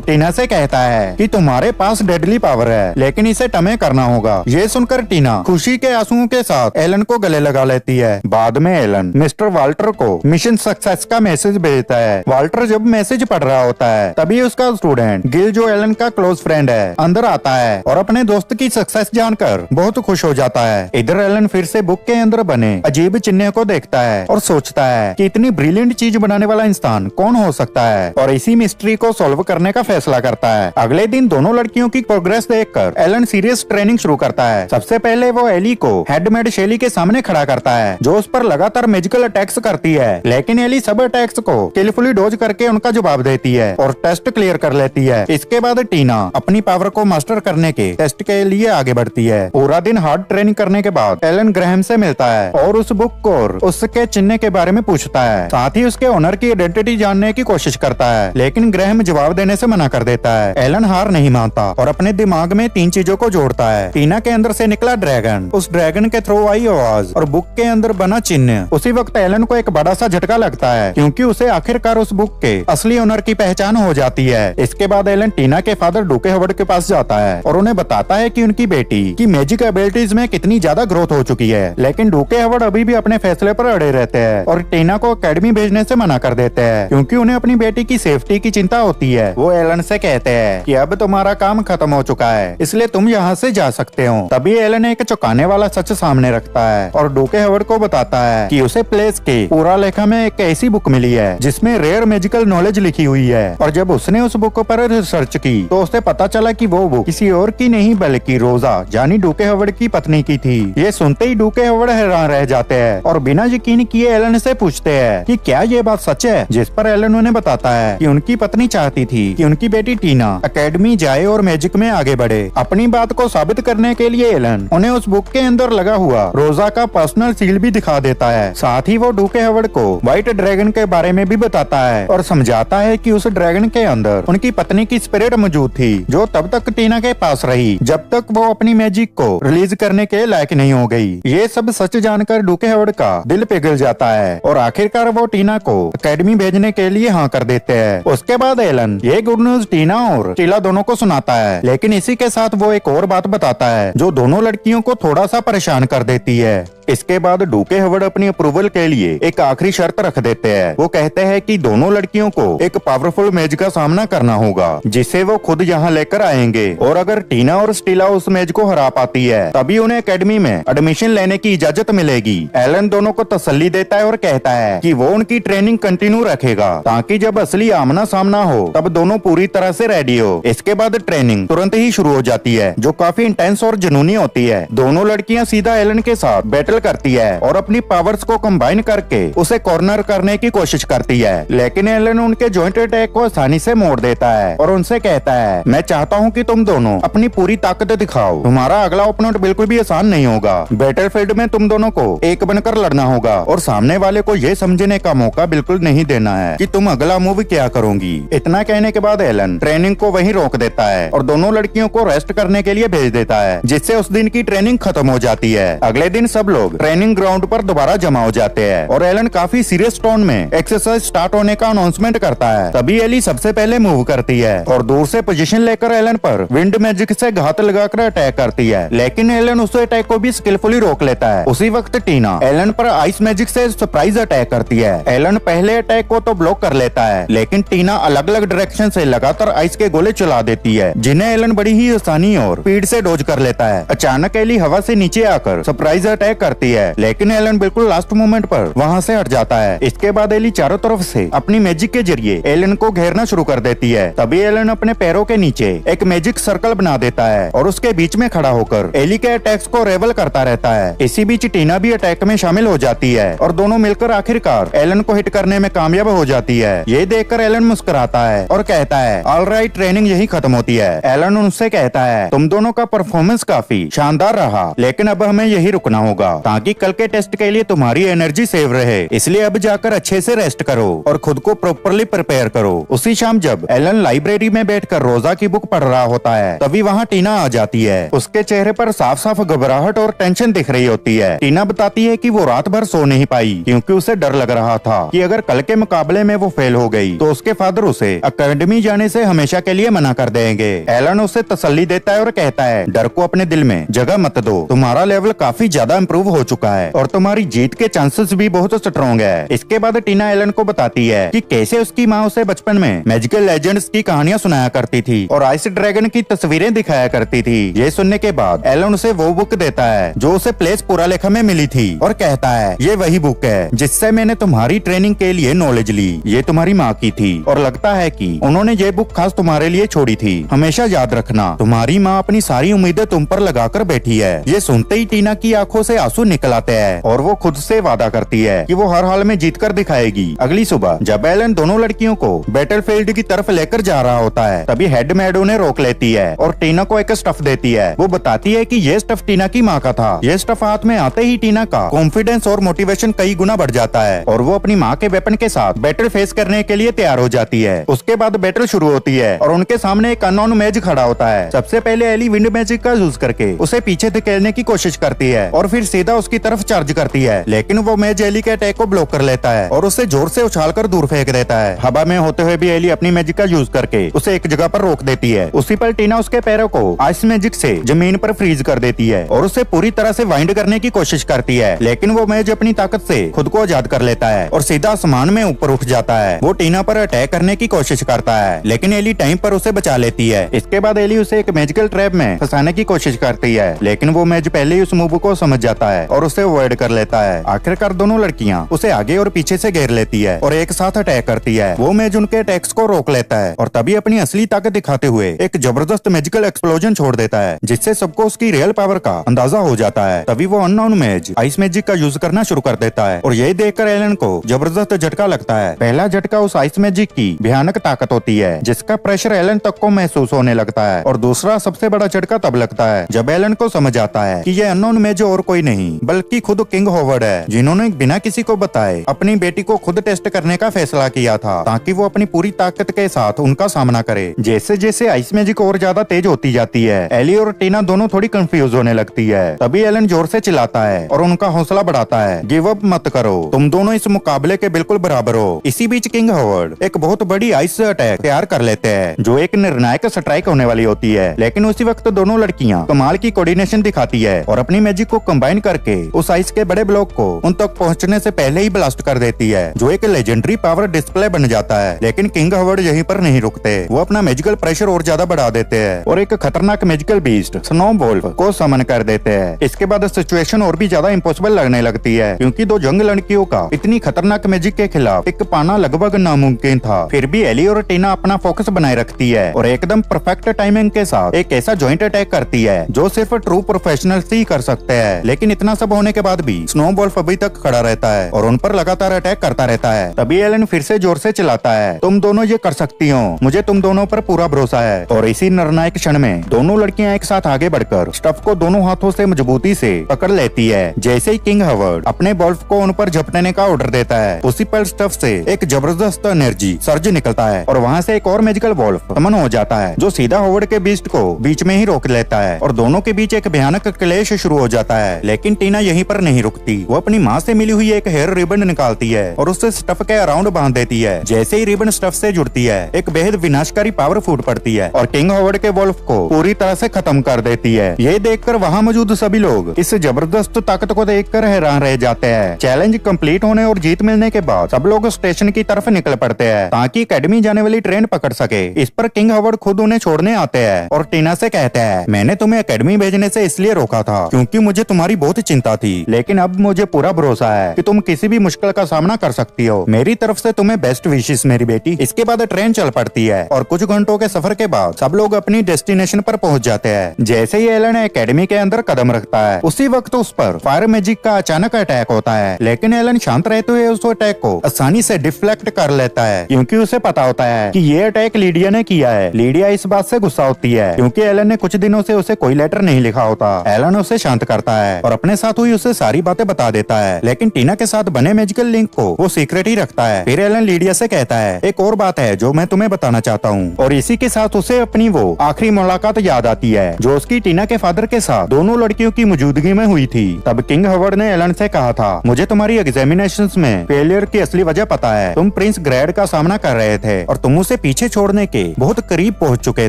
टीना से कहता है कि तुम्हारे पास डेडली पावर है, लेकिन इसे टमे करना होगा। ये सुनकर टीना खुशी के आंसुओं के साथ एलन को गले लगा लेती है। बाद में एलन मिस्टर वाल्टर को मिशन सक्सेस का मैसेज भेजता है। वाल्टर जब मैसेज पढ़ रहा होता है तभी उसका स्टूडेंट गिल, जो एलन का क्लोज फ्रेंड है, अंदर आता है और अपने दोस्त की सक्सेस जानकर बहुत खुश हो जाता है। इधर एलन फिर से बुक के अंदर बने अजीब चिन्ह को देखता है और सोचता है कि इतनी ब्रिलियंट चीज बनाने वाला इंसान कौन हो सकता है, और इसी मिस्ट्री को सॉल्व करने का फैसला करता है। अगले दिन दोनों लड़कियों की प्रोग्रेस देखकर एलन सीरियस ट्रेनिंग शुरू करता है। सबसे पहले वो एली को हेडमेड शेली के सामने खड़ा करता है, जो उस पर लगातार मैजिकल अटैक्स करती है, लेकिन एली सब अटैक्स को स्किलफुली डॉज करके उनका जवाब देती है और टेस्ट क्लियर कर लेती है। इसके बाद टीना अपनी पावर को मास्टर करने के टेस्ट के लिए आगे बढ़ती है। पूरा दिन हार्ड ट्रेनिंग करने के बाद एलन ग्रैहम से मिलता है और उस बुक को और उसके चिन्ह के बारे में पूछता है, साथ ही उसके ओनर की आइडेंटिटी जानने की कोशिश करता है, लेकिन ग्रैहम जवाब देने से मना कर देता है। एलन हार नहीं मानता और अपने दिमाग में 3 चीजों को जोड़ता है। टीना के अंदर से निकला ड्रैगन, उस ड्रैगन के थ्रू आई आवाज और बुक के अंदर बना चिन्ह। उसी वक्त एलन को एक बड़ा सा झटका लगता है, क्योंकि उसे आखिरकार उस बुक के असली ओनर की पहचान हो जाती है। इसके बाद एलन टीना के फादर डूके हवर्ड के पास जाता है और उन्हें बताता है कि उनकी बेटी की मैजिक एबिलिटीज में कितनी ज्यादा ग्रोथ हो चुकी है, लेकिन डूके हवर्ड अभी भी अपने फैसले पर अड़े रहते हैं और टीना को एकेडमी भेजने से मना कर देते हैं, क्योंकि उन्हें अपनी बेटी की सेफ्टी की चिंता होती है। वो एलन से कहते हैं कि अब तुम्हारा काम खत्म हो चुका है, इसलिए तुम यहाँ से जा सकते हो। तभी एलन एक चौंकाने वाला सच सामने रखता है और डूके हवर्ड को बताता है कि उसे प्लेस के पूरा लेखा में एक ऐसी बुक मिली है जिसमें रेयर मैजिकल नॉलेज लिखी हुई है, और जब उसने उस बुक पर रिसर्च की तो उसे पता चला कि वो बुक किसी और की नहीं बल्कि रोजा यानी डूके हवर्ड की पत्नी की थी। ये सुनते ही डूके हवर्ड हैरान रह जाते हैं और बिना यकीन किए एलन से पूछते हैं कि क्या ये बात सच है, जिस पर एलन उन्हें बताता है कि उनकी पत्नी चाहती थी कि उनकी बेटी टीना एकेडमी जाए और मैजिक में आगे बढ़े। अपनी बात को साबित करने के लिए एलन उन्हें उस बुक के अंदर लगा हुआ रोजा का पर्सनल सील भी दिखा देता है। साथ ही वो डूके हवर्ड को व्हाइट ड्रैगन के बारे में भी बताता है और समझाता है कि उस ड्रैगन के अंदर उनकी पत्नी की स्पिरिट मौजूद थी, जो तब तक टीना के पास रही जब तक वो अपनी मैजिक को रिलीज करने के लायक नहीं हो गई। ये सब सच जानकर डूके हवर्ड का दिल पिघल जाता है और आखिरकार वो टीना को एकेडमी भेजने के लिए हाँ कर देते हैं। उसके बाद एलन ये गुड न्यूज टीना और टीला दोनों को सुनाता है, लेकिन इसी के साथ वो एक और बात बताता है जो दोनों लड़कियों को थोड़ा सा परेशान कर देती है। इसके बाद डूके हवर्ड अपनी अप्रूवल के लिए एक आखिरी शर्त रख देते हैं। वो कहते हैं कि दोनों लड़कियों को एक पावरफुल मैच का सामना करना होगा, जिसे वो खुद यहाँ लेकर आएंगे, और अगर टीना और स्टीला उस मैच को हरा पाती है तभी उन्हें एकेडमी में एडमिशन लेने की इजाजत मिलेगी। एलन दोनों को तसल्ली देता है और कहता है कि वो उनकी ट्रेनिंग कंटिन्यू रखेगा ताकि जब असली आमना सामना हो तब दोनों पूरी तरह से रेडी हो। इसके बाद ट्रेनिंग तुरंत ही शुरू हो जाती है, जो काफी इंटेंस और जुनूनी होती है। दोनों लड़कियां सीधा एलन के साथ बैटल करती है और अपनी पावर्स को कंबाइन करके उसे कॉर्नर करने की कोशिश करती है, लेकिन एलन उनके जॉइंट अटैक को आसानी से मोड़ देता है और उनसे कहता है, मैं चाहता हूँ कि तुम दोनों अपनी पूरी ताकत दिखाओ, तुम्हारा अगला ओपोनेंट बिल्कुल भी आसान नहीं होगा। बैटलफील्ड में तुम दोनों को एक बनकर लड़ना होगा और सामने वाले को ये समझने का मौका बिल्कुल नहीं देना है कि तुम अगला मूव क्या करोगी। इतना कहने के बाद एलन ट्रेनिंग को वहीं रोक देता है और दोनों लड़कियों को रेस्ट करने के लिए भेज देता है, जिससे उस दिन की ट्रेनिंग खत्म हो जाती है। अगले दिन सब लोग ट्रेनिंग ग्राउंड पर दोबारा जमा हो जाते हैं और एलन काफी सीरियस टोन में एक्सरसाइज स्टार्ट होने का अनाउंसमेंट करता है। तभी एली सबसे पहले मूव करती है और दूर से पोजीशन लेकर एलन पर विंड मैजिक से घात लगाकर अटैक करती है, लेकिन एलन उस अटैक को भी स्किलफुली रोक लेता है। उसी वक्त टीना एलन पर आइस मैजिक से सरप्राइज अटैक करती है। एलन पहले अटैक को तो ब्लॉक कर लेता है, लेकिन टीना अलग अलग डायरेक्शन से लगातार आइस के गोले चला देती है, जिन्हें एलन बड़ी ही आसानी और स्पीड से डॉज कर लेता है। अचानक एली हवा से नीचे आकर सरप्राइज अटैक कर करती है, लेकिन एलन बिल्कुल लास्ट मोमेंट पर वहाँ से हट जाता है। इसके बाद एली चारों तरफ से अपनी मैजिक के जरिए एलन को घेरना शुरू कर देती है। तभी एलन अपने पैरों के नीचे एक मैजिक सर्कल बना देता है और उसके बीच में खड़ा होकर एली के अटैक्स को रेवल करता रहता है। इसी बीच टीना भी अटैक में शामिल हो जाती है और दोनों मिलकर आखिरकार एलन को हिट करने में कामयाब हो जाती है। ये देखकर एलन मुस्कुराता है और कहता है ऑलराइट, ट्रेनिंग यही खत्म होती है। एलन उनसे कहता है तुम दोनों का परफॉर्मेंस काफी शानदार रहा, लेकिन अब हमें यही रुकना होगा ताकि कल के टेस्ट के लिए तुम्हारी एनर्जी सेव रहे। इसलिए अब जाकर अच्छे से रेस्ट करो और खुद को प्रॉपरली प्रिपेयर करो। उसी शाम जब एलन लाइब्रेरी में बैठकर रोजा की बुक पढ़ रहा होता है, तभी वहाँ टीना आ जाती है। उसके चेहरे पर साफ साफ घबराहट और टेंशन दिख रही होती है। टीना बताती है कि वो रात भर सो नहीं पाई क्योंकि उसे डर लग रहा था कि अगर कल के मुकाबले में वो फेल हो गई तो उसके फादर उसे अकेडमी जाने से हमेशा के लिए मना कर देंगे। एलन उसे तसल्ली देता है और कहता है डर को अपने दिल में जगह मत दो, तुम्हारा लेवल काफी ज्यादा इम्प्रूव हो चुका है और तुम्हारी जीत के चांसेस भी बहुत स्ट्रॉन्ग है। इसके बाद टीना एलन को बताती है कि कैसे उसकी माँ उसे बचपन में मैजिकल लेजेंड्स की कहानियां सुनाया करती थी और आइस ड्रैगन की तस्वीरें दिखाया करती थी। ये सुनने के बाद एलन उसे वो बुक देता है जो उसे प्लेस पूरा लेखा में मिली थी और कहता है ये वही बुक है जिससे मैंने तुम्हारी ट्रेनिंग के लिए नॉलेज ली। ये तुम्हारी माँ की थी और लगता है कि उन्होंने ये बुक खास तुम्हारे लिए छोड़ी थी। हमेशा याद रखना तुम्हारी माँ अपनी सारी उम्मीदें तुम पर लगाकर बैठी है। ये सुनते ही टीना की आंखों से आंसू निकल आते हैं और वो खुद से वादा करती है कि वो हर हाल में जीत कर दिखाएगी। अगली सुबह जब एलन दोनों लड़कियों को बैटलफील्ड की तरफ लेकर जा रहा होता है, तभी हेड मैड उन्हें रोक लेती है और टीना को एक स्टफ देती है। वो बताती है कि ये स्टफ टीना की माँ का था। ये स्टफ हाथ में आते ही टीना का कॉन्फिडेंस और मोटिवेशन कई गुना बढ़ जाता है और वो अपनी माँ के वेपन के साथ बैटल फेस करने के लिए तैयार हो जाती है। उसके बाद बैटल शुरू होती है और उनके सामने एक अननोन मैज खड़ा होता है। सबसे पहले एली विंड मैजिक का यूज करके उसे पीछे धकेलने की कोशिश करती है और फिर सीधा उसकी तरफ चार्ज करती है, लेकिन वो मैज एली के अटैक को ब्लॉक कर लेता है और उसे जोर से उछालकर दूर फेंक देता है। हवा में होते हुए भी एली अपनी मैजिक का यूज करके उसे एक जगह पर रोक देती है। उसी पर टीना उसके पैरों को आइस मैजिक से जमीन पर फ्रीज कर देती है और उसे पूरी तरह से वाइंड करने की कोशिश करती है, लेकिन वो मैज अपनी ताकत से खुद को आजाद कर लेता है और सीधा आसमान में ऊपर उठ जाता है। वो टीना पर अटैक करने की कोशिश करता है, लेकिन एली टाइम पर उसे बचा लेती है। इसके बाद एली उसे एक मैजिकल ट्रैप में फंसाने की कोशिश करती है, लेकिन वो मैज पहले ही उस मूव को समझ जाता है और उसे अवॉइड कर लेता है। आखिरकार दोनों लड़कियां उसे आगे और पीछे से घेर लेती है और एक साथ अटैक करती है। वो मैज उनके अटैक्स को रोक लेता है और तभी अपनी असली ताकत दिखाते हुए एक जबरदस्त मैजिकल एक्सप्लोजन छोड़ देता है, जिससे सबको उसकी रियल पावर का अंदाजा हो जाता है। तभी वो अननोन मैज आइस मैजिक का यूज करना शुरू कर देता है और यही देखकर एलन को जबरदस्त झटका लगता है। पहला झटका उस आइस मैजिक की भयानक ताकत होती है जिसका प्रेशर एलन तक को महसूस होने लगता है, और दूसरा सबसे बड़ा झटका तब लगता है जब एलन को समझ आता है कि ये अननोन मैज और कोई नहीं बल्कि खुद किंग हॉवर्ड है, जिन्होंने बिना किसी को बताए अपनी बेटी को खुद टेस्ट करने का फैसला किया था ताकि वो अपनी पूरी ताकत के साथ उनका सामना करे। जैसे जैसे आइस मैजिक और ज्यादा तेज होती जाती है, एली और टीना दोनों थोड़ी कंफ्यूज होने लगती है। तभी एलन जोर से चिल्लाता है और उनका हौसला बढ़ाता है, गिव अप मत करो, तुम दोनों इस मुकाबले के बिल्कुल बराबर हो। इसी बीच किंग हॉवर्ड एक बहुत बड़ी आइस अटैक तैयार कर लेते हैं जो एक निर्णायक स्ट्राइक होने वाली होती है, लेकिन उसी वक्त दोनों लड़कियां कमाल की कोऑर्डिनेशन दिखाती है और अपनी मैजिक को कंबाइन करके उस आइस के बड़े ब्लॉक को उन तक पहुंचने से पहले ही ब्लास्ट कर देती है, जो एक लेजेंडरी पावर डिस्प्ले बन जाता है। लेकिन किंग हॉवर्ड यहीं पर नहीं रुकते, वो अपना मैजिकल प्रेशर और ज्यादा बढ़ा देते हैं और एक खतरनाक मैजिकल बीस्ट स्नोवॉल्फ को समन कर देते हैं। इसके बाद सिचुएशन और भी ज्यादा इम्पॉसिबल लगने लगती है क्योंकि दो जंग लड़कियों का इतनी खतरनाक मैजिक के खिलाफ टिक पाना लगभग नामुमकिन था। फिर भी एली और टीना अपना फोकस बनाए रखती है और एकदम परफेक्ट टाइमिंग के साथ एक ऐसा जॉइंट अटैक करती है जो सिर्फ ट्रू प्रोफेशनल्स ही कर सकते हैं। लेकिन इतना सब होने के बाद भी स्नोवॉल्फ अभी तक खड़ा रहता है और उन पर लगातार अटैक करता रहता है। तभी एलन फिर से जोर से चिल्लाता है, तुम दोनों ये कर सकती हो, मुझे तुम दोनों पर पूरा भरोसा है। और इसी निर्णायक क्षण में दोनों लड़कियां एक साथ आगे बढ़कर स्टफ को दोनों हाथों से मजबूती से पकड़ लेती है। जैसे ही किंग हॉवर्ड अपने वॉल्फ को उन पर झपटने का ऑर्डर देता है, उसी पर स्टफ से एक जबरदस्त एनर्जी सर्ज निकलता है और वहाँ से एक और मैजिकल वॉल्फ समन हो जाता है जो सीधा हॉवर्ड के बीस्ट को बीच में ही रोक लेता है और दोनों के बीच एक भयानक क्लेश शुरू हो जाता है। लेकिन टीना यहीं पर नहीं रुकती, वो अपनी माँ से मिली हुई एक हेयर रिबन निकालती है और उससे स्टफ के अराउंड बांध देती है। जैसे ही रिबन स्टफ से जुड़ती है, एक बेहद विनाशकारी पावर फूट पड़ती है और किंग हॉवर्ड के वॉल्फ को पूरी तरह से खत्म कर देती है। ये देखकर वहाँ मौजूद सभी लोग इस जबरदस्त ताकत को देखकर हैरान रह जाते हैं। चैलेंज कंप्लीट होने और जीत मिलने के बाद सब लोग स्टेशन की तरफ निकल पड़ते हैं ताकि एकेडमी जाने वाली ट्रेन पकड़ सके। इस पर किंग हॉवर्ड खुद उन्हें छोड़ने आते हैं और टीना से कहते हैं, मैंने तुम्हें एकेडमी भेजने से इसलिए रोका था क्योंकि मुझे तुम्हारी बहुत चिंता थी, लेकिन अब मुझे पूरा भरोसा है कि तुम किसी भी मुश्किल का सामना कर सकती हो। मेरी तरफ से तुम्हें बेस्ट विशेस मेरी बेटी। इसके बाद ट्रेन चल पड़ती है और कुछ घंटों के सफर के बाद सब लोग अपनी डेस्टिनेशन पर पहुंच जाते हैं। जैसे ही एलन एकेडमी के अंदर कदम रखता है, उसी वक्त उस पर फायर मैजिक का अचानक अटैक होता है, लेकिन एलन शांत रहते हुए उस अटैक को आसानी से डिफ्लेक्ट कर लेता है, क्योंकि उसे पता होता है कि ये अटैक लीडिया ने किया है। लीडिया इस बात से गुस्सा होती है क्योंकि एलन ने कुछ दिनों से उसे कोई लेटर नहीं लिखा होता। एलन उसे शांत करता है और अपने साथ हुई उसे सारी बातें बता देता है, लेकिन टीना के साथ बने मैजिकल लिंक को वो सीक्रेट ही रखता है। फिर एलन लीडिया से कहता है, एक और बात है जो मैं तुम्हें बताना चाहता हूँ। और इसी के साथ उसे अपनी वो आखिरी मुलाकात याद आती है जो उसकी टीना के फादर के साथ दोनों लड़कियों की मौजूदगी में हुई थी। तब किंग हवर्ड ने एलन से कहा था, मुझे तुम्हारी एग्जामिनेशंस में फेलियर की असली वजह पता है। तुम प्रिंस ग्रेड का सामना कर रहे थे और तुम उसे पीछे छोड़ने के बहुत करीब पहुंच चुके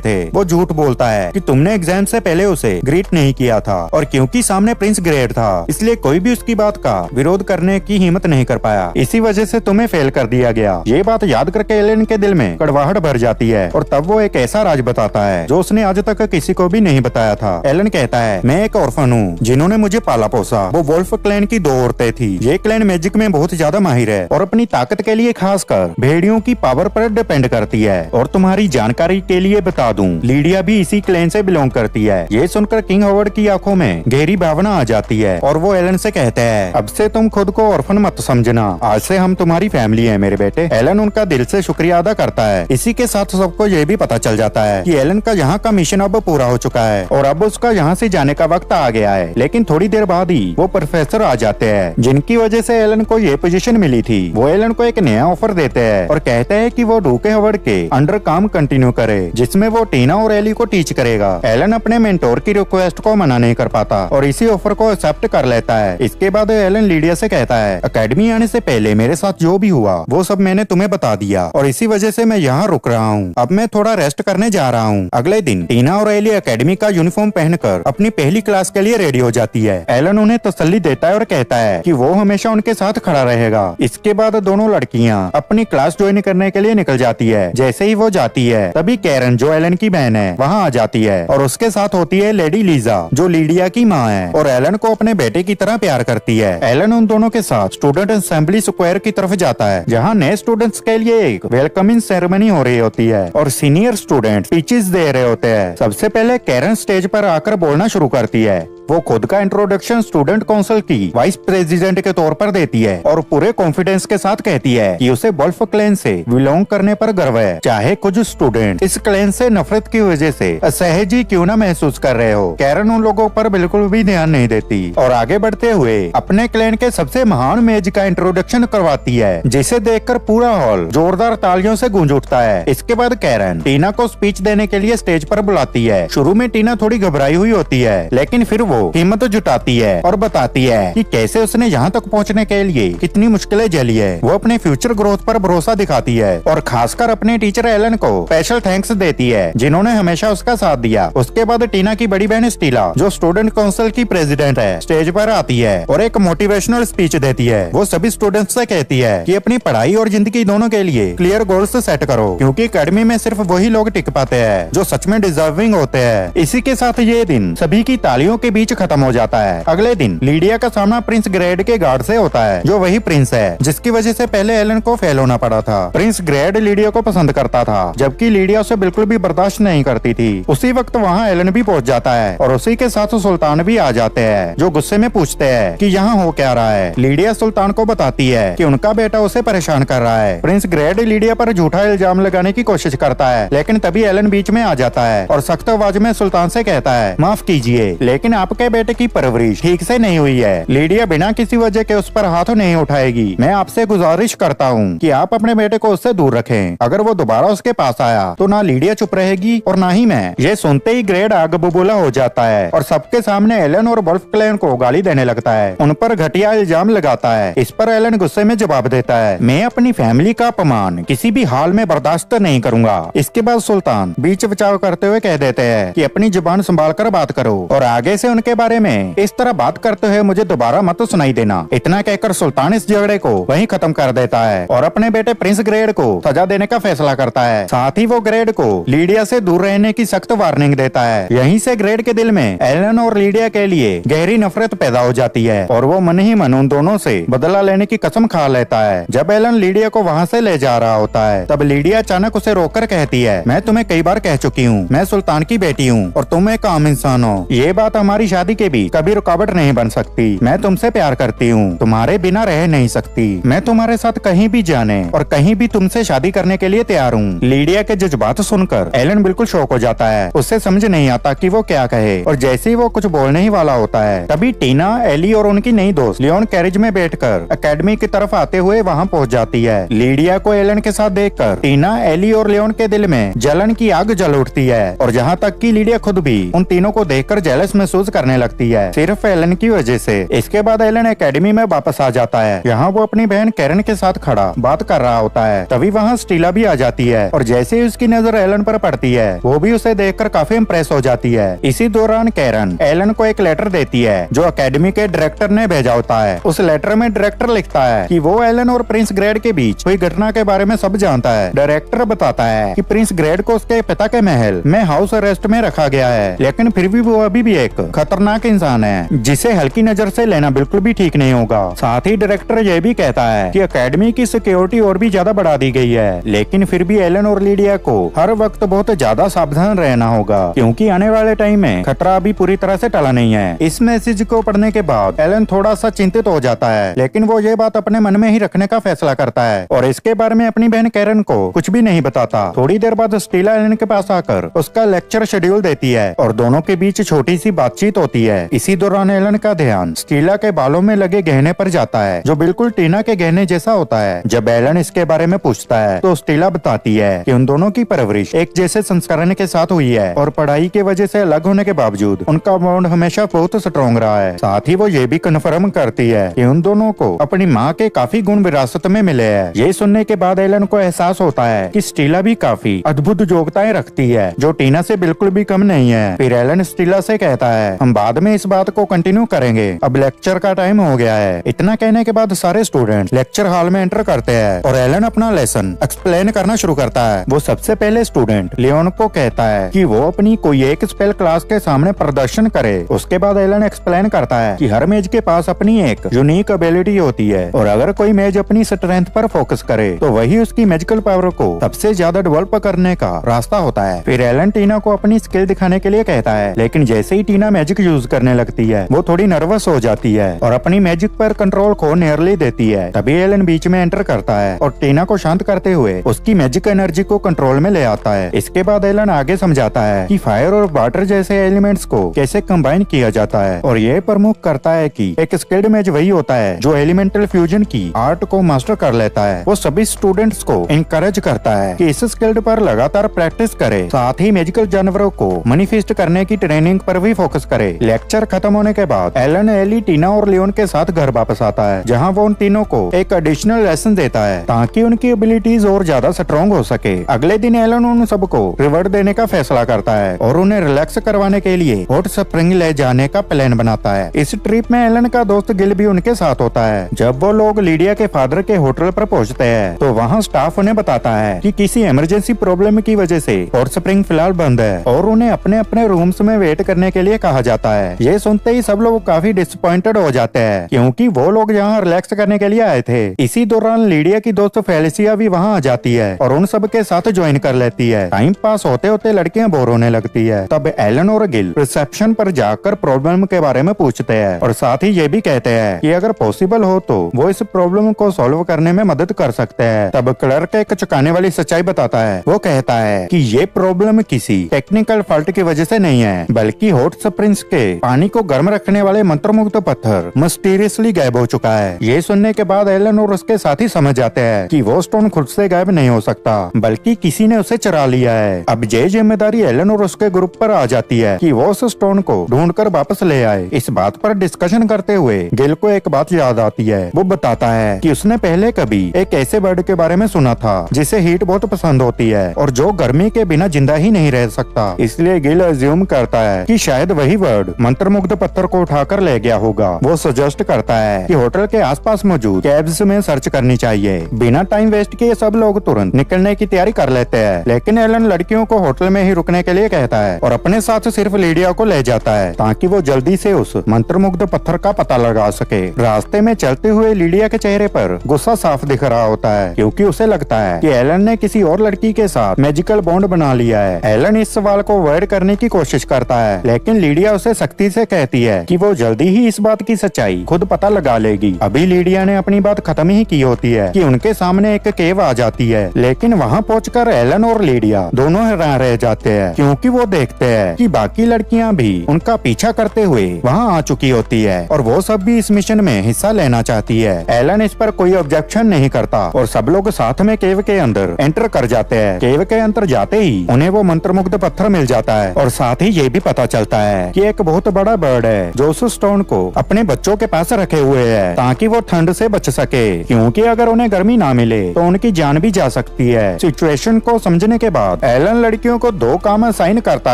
थे। वो झूठ बोलता है कि तुमने एग्जाम से पहले उसे ग्रीट नहीं किया था, और क्योंकि सामने प्रिंस ग्रेड था इसलिए कोई भी उसकी बात का विरोध करने की हिम्मत नहीं कर पाया। इसी वजह से तुम्हें फेल कर दिया गया। ये बात याद करके एलन के दिल में कड़वाहट भर जाती है और तब वो एक ऐसा राज बताता है जो उसने आज तक किसी को भी नहीं बताया था। एलन कहता है, मैं एक ऑर्फन हूँ जिन्होंने मुझे पाला पोसा। वो वुल्फ क्लैन की 2 औरतें थी। ये क्लैन मैजिक में बहुत ज्यादा माहिर है और अपनी ताकत के लिए खासकर भेड़ियों की पावर पर डिपेंड करती है। और तुम्हारी जानकारी के लिए बता दूं, लीडिया भी इसी क्लैन से बिलोंग करती है। ये सुनकर किंग हवर्ड की आंखों में गहरी भावना आ जाती है और वो एलन से कहते हैं, अब से तुम खुद को ऑर्फन मत समझना, आज से हम तुम्हारी फैमिली है मेरे बेटे। एलन उनका दिल से शुक्रिया अदा करता है। इसी के साथ सबको ये भी पता चल जाता है कि एलन का यहाँ का मिशन अब पूरा हो चुका है और अब उसका यहाँ से जाने का वक्त आ गया है। लेकिन थोड़ी देर बाद ही वो प्रोफेसर आ जाते हैं जिनकी वजह से एलन को ये पोजीशन मिली थी। वो एलन को एक नया ऑफर देते हैं और कहते हैं कि वो डूके हवर्ड के अंडर काम कंटिन्यू करे, जिसमें वो टीना और एली को टीच करेगा। एलन अपने मेंटोर की रिक्वेस्ट को मना नहीं कर पाता और इसी ऑफर को एक्सेप्ट कर लेता है। इसके बाद एलन लीडिया से कहता है, अकेडमी आने से पहले मेरे साथ जो भी हुआ वो सब मैंने तुम्हें बता दिया और इसी वजह से मैं यहाँ रुक रहा हूँ। अब मैं थोड़ा रेस्ट करने जा रहा हूँ। अगले दिन टीना और एली एकेडमी का यूनिफॉर्म पहनकर अपनी पहली क्लास के लिए रेडी हो जाती है। एलन उन्हें तसल्ली देता है और कहता है कि वो हमेशा उनके साथ खड़ा रहेगा। इसके बाद दोनों लड़कियां अपनी क्लास ज्वाइन करने के लिए निकल जाती है। जैसे ही वो जाती है तभी कैरन जो एलन की बहन है वहाँ आ जाती है और उसके साथ होती है लेडी लीजा जो लीडिया की माँ है और एलन को अपने बेटे की तरह प्यार करती है। एलन उन दोनों के साथ स्टूडेंट असेंबली स्क्वायर की तरफ जाता है जहाँ नए स्टूडेंट्स के लिए एक वेलकमिंग सेरेमनी हो रही होती है और सीनियर स्टूडेंट स्पीचेस दे रहे होते हैं। सबसे पहले कैरन स्टेज पर आकर बोलना शुरू करती है। वो खुद का इंट्रोडक्शन स्टूडेंट काउंसिल की वाइस प्रेसिडेंट के तौर पर देती है और पूरे कॉन्फिडेंस के साथ कहती है कि उसे वुल्फ क्लैन से बिलोंग करने पर गर्व है, चाहे कुछ स्टूडेंट इस क्लैन से नफरत की वजह से असहज ही क्यों न महसूस कर रहे हो। कैरन उन लोगों पर बिल्कुल भी ध्यान नहीं देती और आगे बढ़ते हुए अपने क्लैन के सबसे महान मेज का इंट्रोडक्शन करवाती है, जिसे देखकर पूरा हॉल जोरदार तालियों से गूंज उठता है। इसके बाद कैरन टीना को स्पीच देने के लिए स्टेज पर बुलाती है। शुरू में टीना थोड़ी घबराई हुई होती है, लेकिन फिर हिम्मत जुटाती है और बताती है कि कैसे उसने यहाँ तक पहुँचने के लिए कितनी मुश्किलें झेली है। वो अपने फ्यूचर ग्रोथ पर भरोसा दिखाती है और खासकर अपने टीचर एलन को स्पेशल थैंक्स देती है जिन्होंने हमेशा उसका साथ दिया। उसके बाद टीना की बड़ी बहन स्टीला जो स्टूडेंट काउंसिल की प्रेसिडेंट है स्टेज पर आती है और एक मोटिवेशनल स्पीच देती है। वो सभी स्टूडेंट्स से कहती है कि अपनी पढ़ाई और जिंदगी दोनों के लिए क्लियर गोल्स सेट करो, क्योंकि एकेडमी में सिर्फ वही लोग टिक पाते हैं जो सच में डिजर्विंग होते हैं। इसी के साथ ये दिन सभी की तालियों के बीच खत्म हो जाता है। अगले दिन लीडिया का सामना प्रिंस ग्रेड के गार्ड से होता है जो वही प्रिंस है जिसकी वजह से पहले एलन को फेल होना पड़ा था। प्रिंस ग्रेड लीडिया को पसंद करता था जबकि लीडिया उसे बिल्कुल भी बर्दाश्त नहीं करती थी। उसी वक्त वहाँ एलन भी पहुँच जाता है और उसी के साथ सुल्तान भी आ जाते हैं जो गुस्से में पूछते हैं कि यहाँ हो क्या रहा है। लीडिया सुल्तान को बताती है कि उनका बेटा उसे परेशान कर रहा है। प्रिंस ग्रेड लीडिया पर झूठा इल्जाम लगाने की कोशिश करता है, लेकिन तभी एलन बीच में आ जाता है और सख्त आवाज में सुल्तान से कहता है, माफ कीजिए लेकिन आपके बेटे की परवरिश ठीक से नहीं हुई है। लीडिया बिना किसी वजह के उस पर हाथ नहीं उठाएगी। मैं आपसे गुजारिश करता हूँ कि आप अपने बेटे को उससे दूर रखें। अगर वो दोबारा उसके पास आया तो ना लीडिया चुप रहेगी और ना ही मैं। ये सुनते ही ग्रेड आग बबूला हो जाता है और सबके सामने एलन और वुल्फ क्लैन को गाली देने लगता है, उन पर घटिया इल्जाम लगाता है। इस पर एलन गुस्से में जवाब देता है, मैं अपनी फैमिली का अपमान किसी भी हाल में बर्दाश्त नहीं करूंगा। इसके बाद सुल्तान बीच बचाव करते हुए कह देते हैं कि अपनी जुबान संभाल कर बात करो और आगे से उनके के बारे में इस तरह बात करते हुए मुझे दोबारा मत सुनाई देना। इतना कहकर सुल्तान इस झगड़े को वहीं खत्म कर देता है और अपने बेटे प्रिंस ग्रेड को सजा देने का फैसला करता है। साथ ही वो ग्रेड को लीडिया से दूर रहने की सख्त वार्निंग देता है। यहीं से ग्रेड के दिल में एलन और लीडिया के लिए गहरी नफरत पैदा हो जाती है और वो मन ही मन उन दोनों से बदला लेने की कसम खा लेता है। जब एलन लीडिया को वहाँ से ले जा रहा होता है तब लीडिया अचानक उसे रोककर कहती है, मैं तुम्हें कई बार कह चुकी हूँ, मैं सुल्तान की बेटी हूँ और तुम एक आम इंसान हो। ये बात हमारी शादी के भी कभी रुकावट नहीं बन सकती। मैं तुमसे प्यार करती हूँ, तुम्हारे बिना रह नहीं सकती। मैं तुम्हारे साथ कहीं भी जाने और कहीं भी तुमसे शादी करने के लिए तैयार हूँ। लीडिया के जज्बात सुनकर एलन बिल्कुल शॉक हो जाता है। उससे समझ नहीं आता कि वो क्या कहे और जैसे ही वो कुछ बोलने ही वाला होता है तभी टीना, एली और उनकी नई दोस्त लियोन कैरिज में बैठकर एकेडमी की तरफ आते हुए वहाँ पहुँच जाती है। लीडिया को एलन के साथ देखकर टीना, एली और लियोन के दिल में जलन की आग जल उठती है और जहाँ तक कि लीडिया खुद भी उन तीनों को देखकर जेलस महसूस करने लगती है, सिर्फ एलन की वजह से। इसके बाद एलन एकेडमी में वापस आ जाता है। यहाँ वो अपनी बहन कैरन के साथ खड़ा बात कर रहा होता है। तभी वहाँ स्टीला भी आ जाती है और जैसे ही उसकी नजर एलन पर पड़ती है वो भी उसे देखकर काफी इम्प्रेस हो जाती है। इसी दौरान कैरन एलन को एक लेटर देती है जो एकेडमी के डायरेक्टर ने भेजा होता है। उस लेटर में डायरेक्टर लिखता है कि वो एलन और प्रिंस ग्रेड के बीच हुई घटना के बारे में सब जानता है। डायरेक्टर बताता है कि प्रिंस ग्रेड को उसके पिता के महल में हाउस अरेस्ट में रखा गया है, लेकिन फिर भी वो अभी भी एक खतरनाक इंसान है जिसे हल्की नजर से लेना बिल्कुल भी ठीक नहीं होगा। साथ ही डायरेक्टर ये भी कहता है कि एकेडमी की सिक्योरिटी और भी ज्यादा बढ़ा दी गई है, लेकिन फिर भी एलन और लीडिया को हर वक्त बहुत ज्यादा सावधान रहना होगा क्योंकि आने वाले टाइम में खतरा अभी पूरी तरह से टला नहीं है। इस मैसेज को पढ़ने के बाद एलन थोड़ा सा चिंतित हो जाता है, लेकिन वो ये बात अपने मन में ही रखने का फैसला करता है और इसके बारे में अपनी बहन कैरन को कुछ भी नहीं बताता। थोड़ी देर बाद स्टीला एलन के पास आकर उसका लेक्चर शेड्यूल देती है और दोनों के बीच छोटी सी बातचीत होती है। इसी दौरान एलन का ध्यान स्टीला के बालों में लगे गहने पर जाता है जो बिल्कुल टीना के गहने जैसा होता है। जब एलन इसके बारे में पूछता है तो स्टीला बताती है कि उन दोनों की परवरिश एक जैसे संस्करण के साथ हुई है और पढ़ाई की वजह से अलग होने के बावजूद उनका बॉन्ड हमेशा बहुत स्ट्रॉन्ग रहा है। साथ ही वो ये भी कन्फर्म करती है कि उन दोनों को अपनी माँ के काफी गुण विरासत में मिले हैं। ये सुनने के बाद एलन को एहसास होता है कि स्टीला भी काफी अद्भुत योग्यताएं रखती है जो टीना से बिल्कुल भी कम नहीं है। फिर एलन स्टीला से कहता है, हम बाद में इस बात को कंटिन्यू करेंगे, अब लेक्चर का टाइम हो गया है। इतना कहने के बाद सारे स्टूडेंट लेक्चर हॉल में एंटर करते हैं और एलन अपना लेसन एक्सप्लेन करना शुरू करता है। वो सबसे पहले स्टूडेंट लियोन को कहता है कि वो अपनी कोई एक स्पेल क्लास के सामने प्रदर्शन करे। उसके बाद एलन एक्सप्लेन करता है कि हर मेज के पास अपनी एक यूनिक एबिलिटी होती है और अगर कोई मेज अपनी स्ट्रेंथ पर फोकस करे तो वही उसकी मैजिकल पावर को सबसे ज्यादा डेवलप करने का रास्ता होता है। फिर एलन टीना को अपनी स्किल दिखाने के लिए कहता है, लेकिन जैसे ही टीना मैजिक यूज करने लगती है वो थोड़ी नर्वस हो जाती है और अपनी मैजिक पर कंट्रोल खो नियरली देती है। तभी एलन बीच में एंटर करता है और टीना को शांत करते हुए उसकी मैजिक एनर्जी को कंट्रोल में ले आता है। इसके बाद एलन आगे समझाता है कि फायर और वाटर जैसे एलिमेंट्स को कैसे कंबाइन किया जाता है और ये प्रमुख करता है कि एक स्किल्ड मैज वही होता है जो एलिमेंटल फ्यूजन की आर्ट को मास्टर कर लेता है। वो सभी स्टूडेंट्स को इनकरेज करता है कि इस स्किल्ड पर लगातार प्रैक्टिस करे, साथ ही मैजिकल जानवरों को मैनिफेस्ट करने की ट्रेनिंग पर भी फोकस करे। लेक्चर खत्म होने के बाद एलन, एली, टीना और लियोन के साथ घर वापस आता है जहाँ वो उन तीनों को एक एडिशनल लेसन देता है ताकि उनकी एबिलिटीज और ज्यादा स्ट्रॉन्ग हो सके। अगले दिन एलन उन सबको रिवॉर्ड देने का फैसला करता है और उन्हें रिलैक्स करवाने के लिए हॉट स्प्रिंग ले जाने का प्लान बनाता है। इस ट्रिप में एलन का दोस्त गिल भी उनके साथ होता है। जब वो लोग लीडिया के फादर के होटल पर पहुंचते हैं तो वहाँ स्टाफ उन्हें बताता है कि किसी इमरजेंसी प्रॉब्लम की वजह से हॉट स्प्रिंग फिलहाल बंद है और उन्हें अपने अपने रूम्स में वेट करने के लिए कहा जाता है। ये सुनते ही सब लोग काफी डिसअपॉइंटेड हो जाते हैं क्योंकि वो लोग यहाँ रिलैक्स करने के लिए आए थे। इसी दौरान लीडिया की दोस्त फेलिसिया भी वहाँ आ जाती है और उन सब के साथ ज्वाइन कर लेती है। टाइम पास होते होते लड़कियां बोर होने लगती है। तब एलन और गिल रिसेप्शन पर जाकर प्रॉब्लम के बारे में पूछते हैं और साथ ही ये भी कहते हैं कि अगर पॉसिबल हो तो वो इस प्रॉब्लम को सॉल्व करने में मदद कर सकते हैं। तब क्लर्क एक चौंकाने वाली सच्चाई बताता है। वो कहता है कि ये प्रॉब्लम किसी टेक्निकल फॉल्ट की वजह से नहीं है बल्कि हॉट स्प्रिंग्स के पानी को गर्म रखने वाले मंत्रमुग्ध पत्थर मिस्टीरियसली गायब हो चुका है। ये सुनने के बाद एलन और उसके साथी समझ जाते हैं कि वो स्टोन खुद से गायब नहीं हो सकता बल्कि किसी ने उसे चुरा लिया है। अब ये जिम्मेदारी एलन और उसके ग्रुप पर आ जाती है कि वो उस स्टोन को ढूंढकर वापस ले आए। इस बात पर डिस्कशन करते हुए गिल को एक बात याद आती है। वो बताता है कि उसने पहले कभी एक ऐसे बर्ड के बारे में सुना था जिसे हीट बहुत पसंद होती है और जो गर्मी के बिना जिंदा ही नहीं रह सकता। इसलिए गिल अज्यूम करता है कि शायद वही बर्ड बर्ड मंत्रमुग्ध पत्थर को उठाकर ले गया होगा। वो सजेस्ट करता है कि होटल के आसपास मौजूद कैब्स में सर्च करनी चाहिए। बिना टाइम वेस्ट किए सब लोग तुरंत निकलने की तैयारी कर लेते हैं, लेकिन एलन लड़कियों को होटल में ही रुकने के लिए कहता है और अपने साथ सिर्फ लीडिया को ले जाता है ताकि वो जल्दी से उस मंत्रमुग्ध पत्थर का पता लगा सके। रास्ते में चलते हुए लीडिया के चेहरे पर गुस्सा साफ दिख रहा होता है, क्योंकि उसे लगता है कि एलन ने किसी और लड़की के साथ मैजिकल बॉन्ड बना लिया है। एलन इस सवाल को अवॉइड करने की कोशिश करता है, लेकिन लीडिया उसे सख्ती से कहती है कि वो जल्दी ही इस बात की सच्चाई खुद पता लगा लेगी। अभी लीडिया ने अपनी बात खत्म ही की होती है कि उनके सामने एक केव आ जाती है, लेकिन वहाँ पहुंचकर एलन और लीडिया दोनों हैरान रह जाते हैं, क्योंकि वो देखते हैं कि बाकी लड़कियां भी उनका पीछा करते हुए वहाँ आ चुकी होती है और वो सब भी इस मिशन में हिस्सा लेना चाहती है। एलन इस पर कोई ऑब्जेक्शन नहीं करता और सब लोग साथ में केव के अंदर एंटर कर जाते हैं। केव के अंदर जाते ही उन्हें वो मंत्रमुग्ध पत्थर मिल जाता है और साथ ही ये भी पता चलता है कि एक बहुत बड़ा बर्ड है जो उस स्टोन को अपने बच्चों के पास रखे हुए है ताकि वो ठंड से बच सके, क्योंकि अगर उन्हें गर्मी ना मिले तो उनकी जान भी जा सकती है। सिचुएशन को समझने के बाद एलन लड़कियों को 2 काम असाइन करता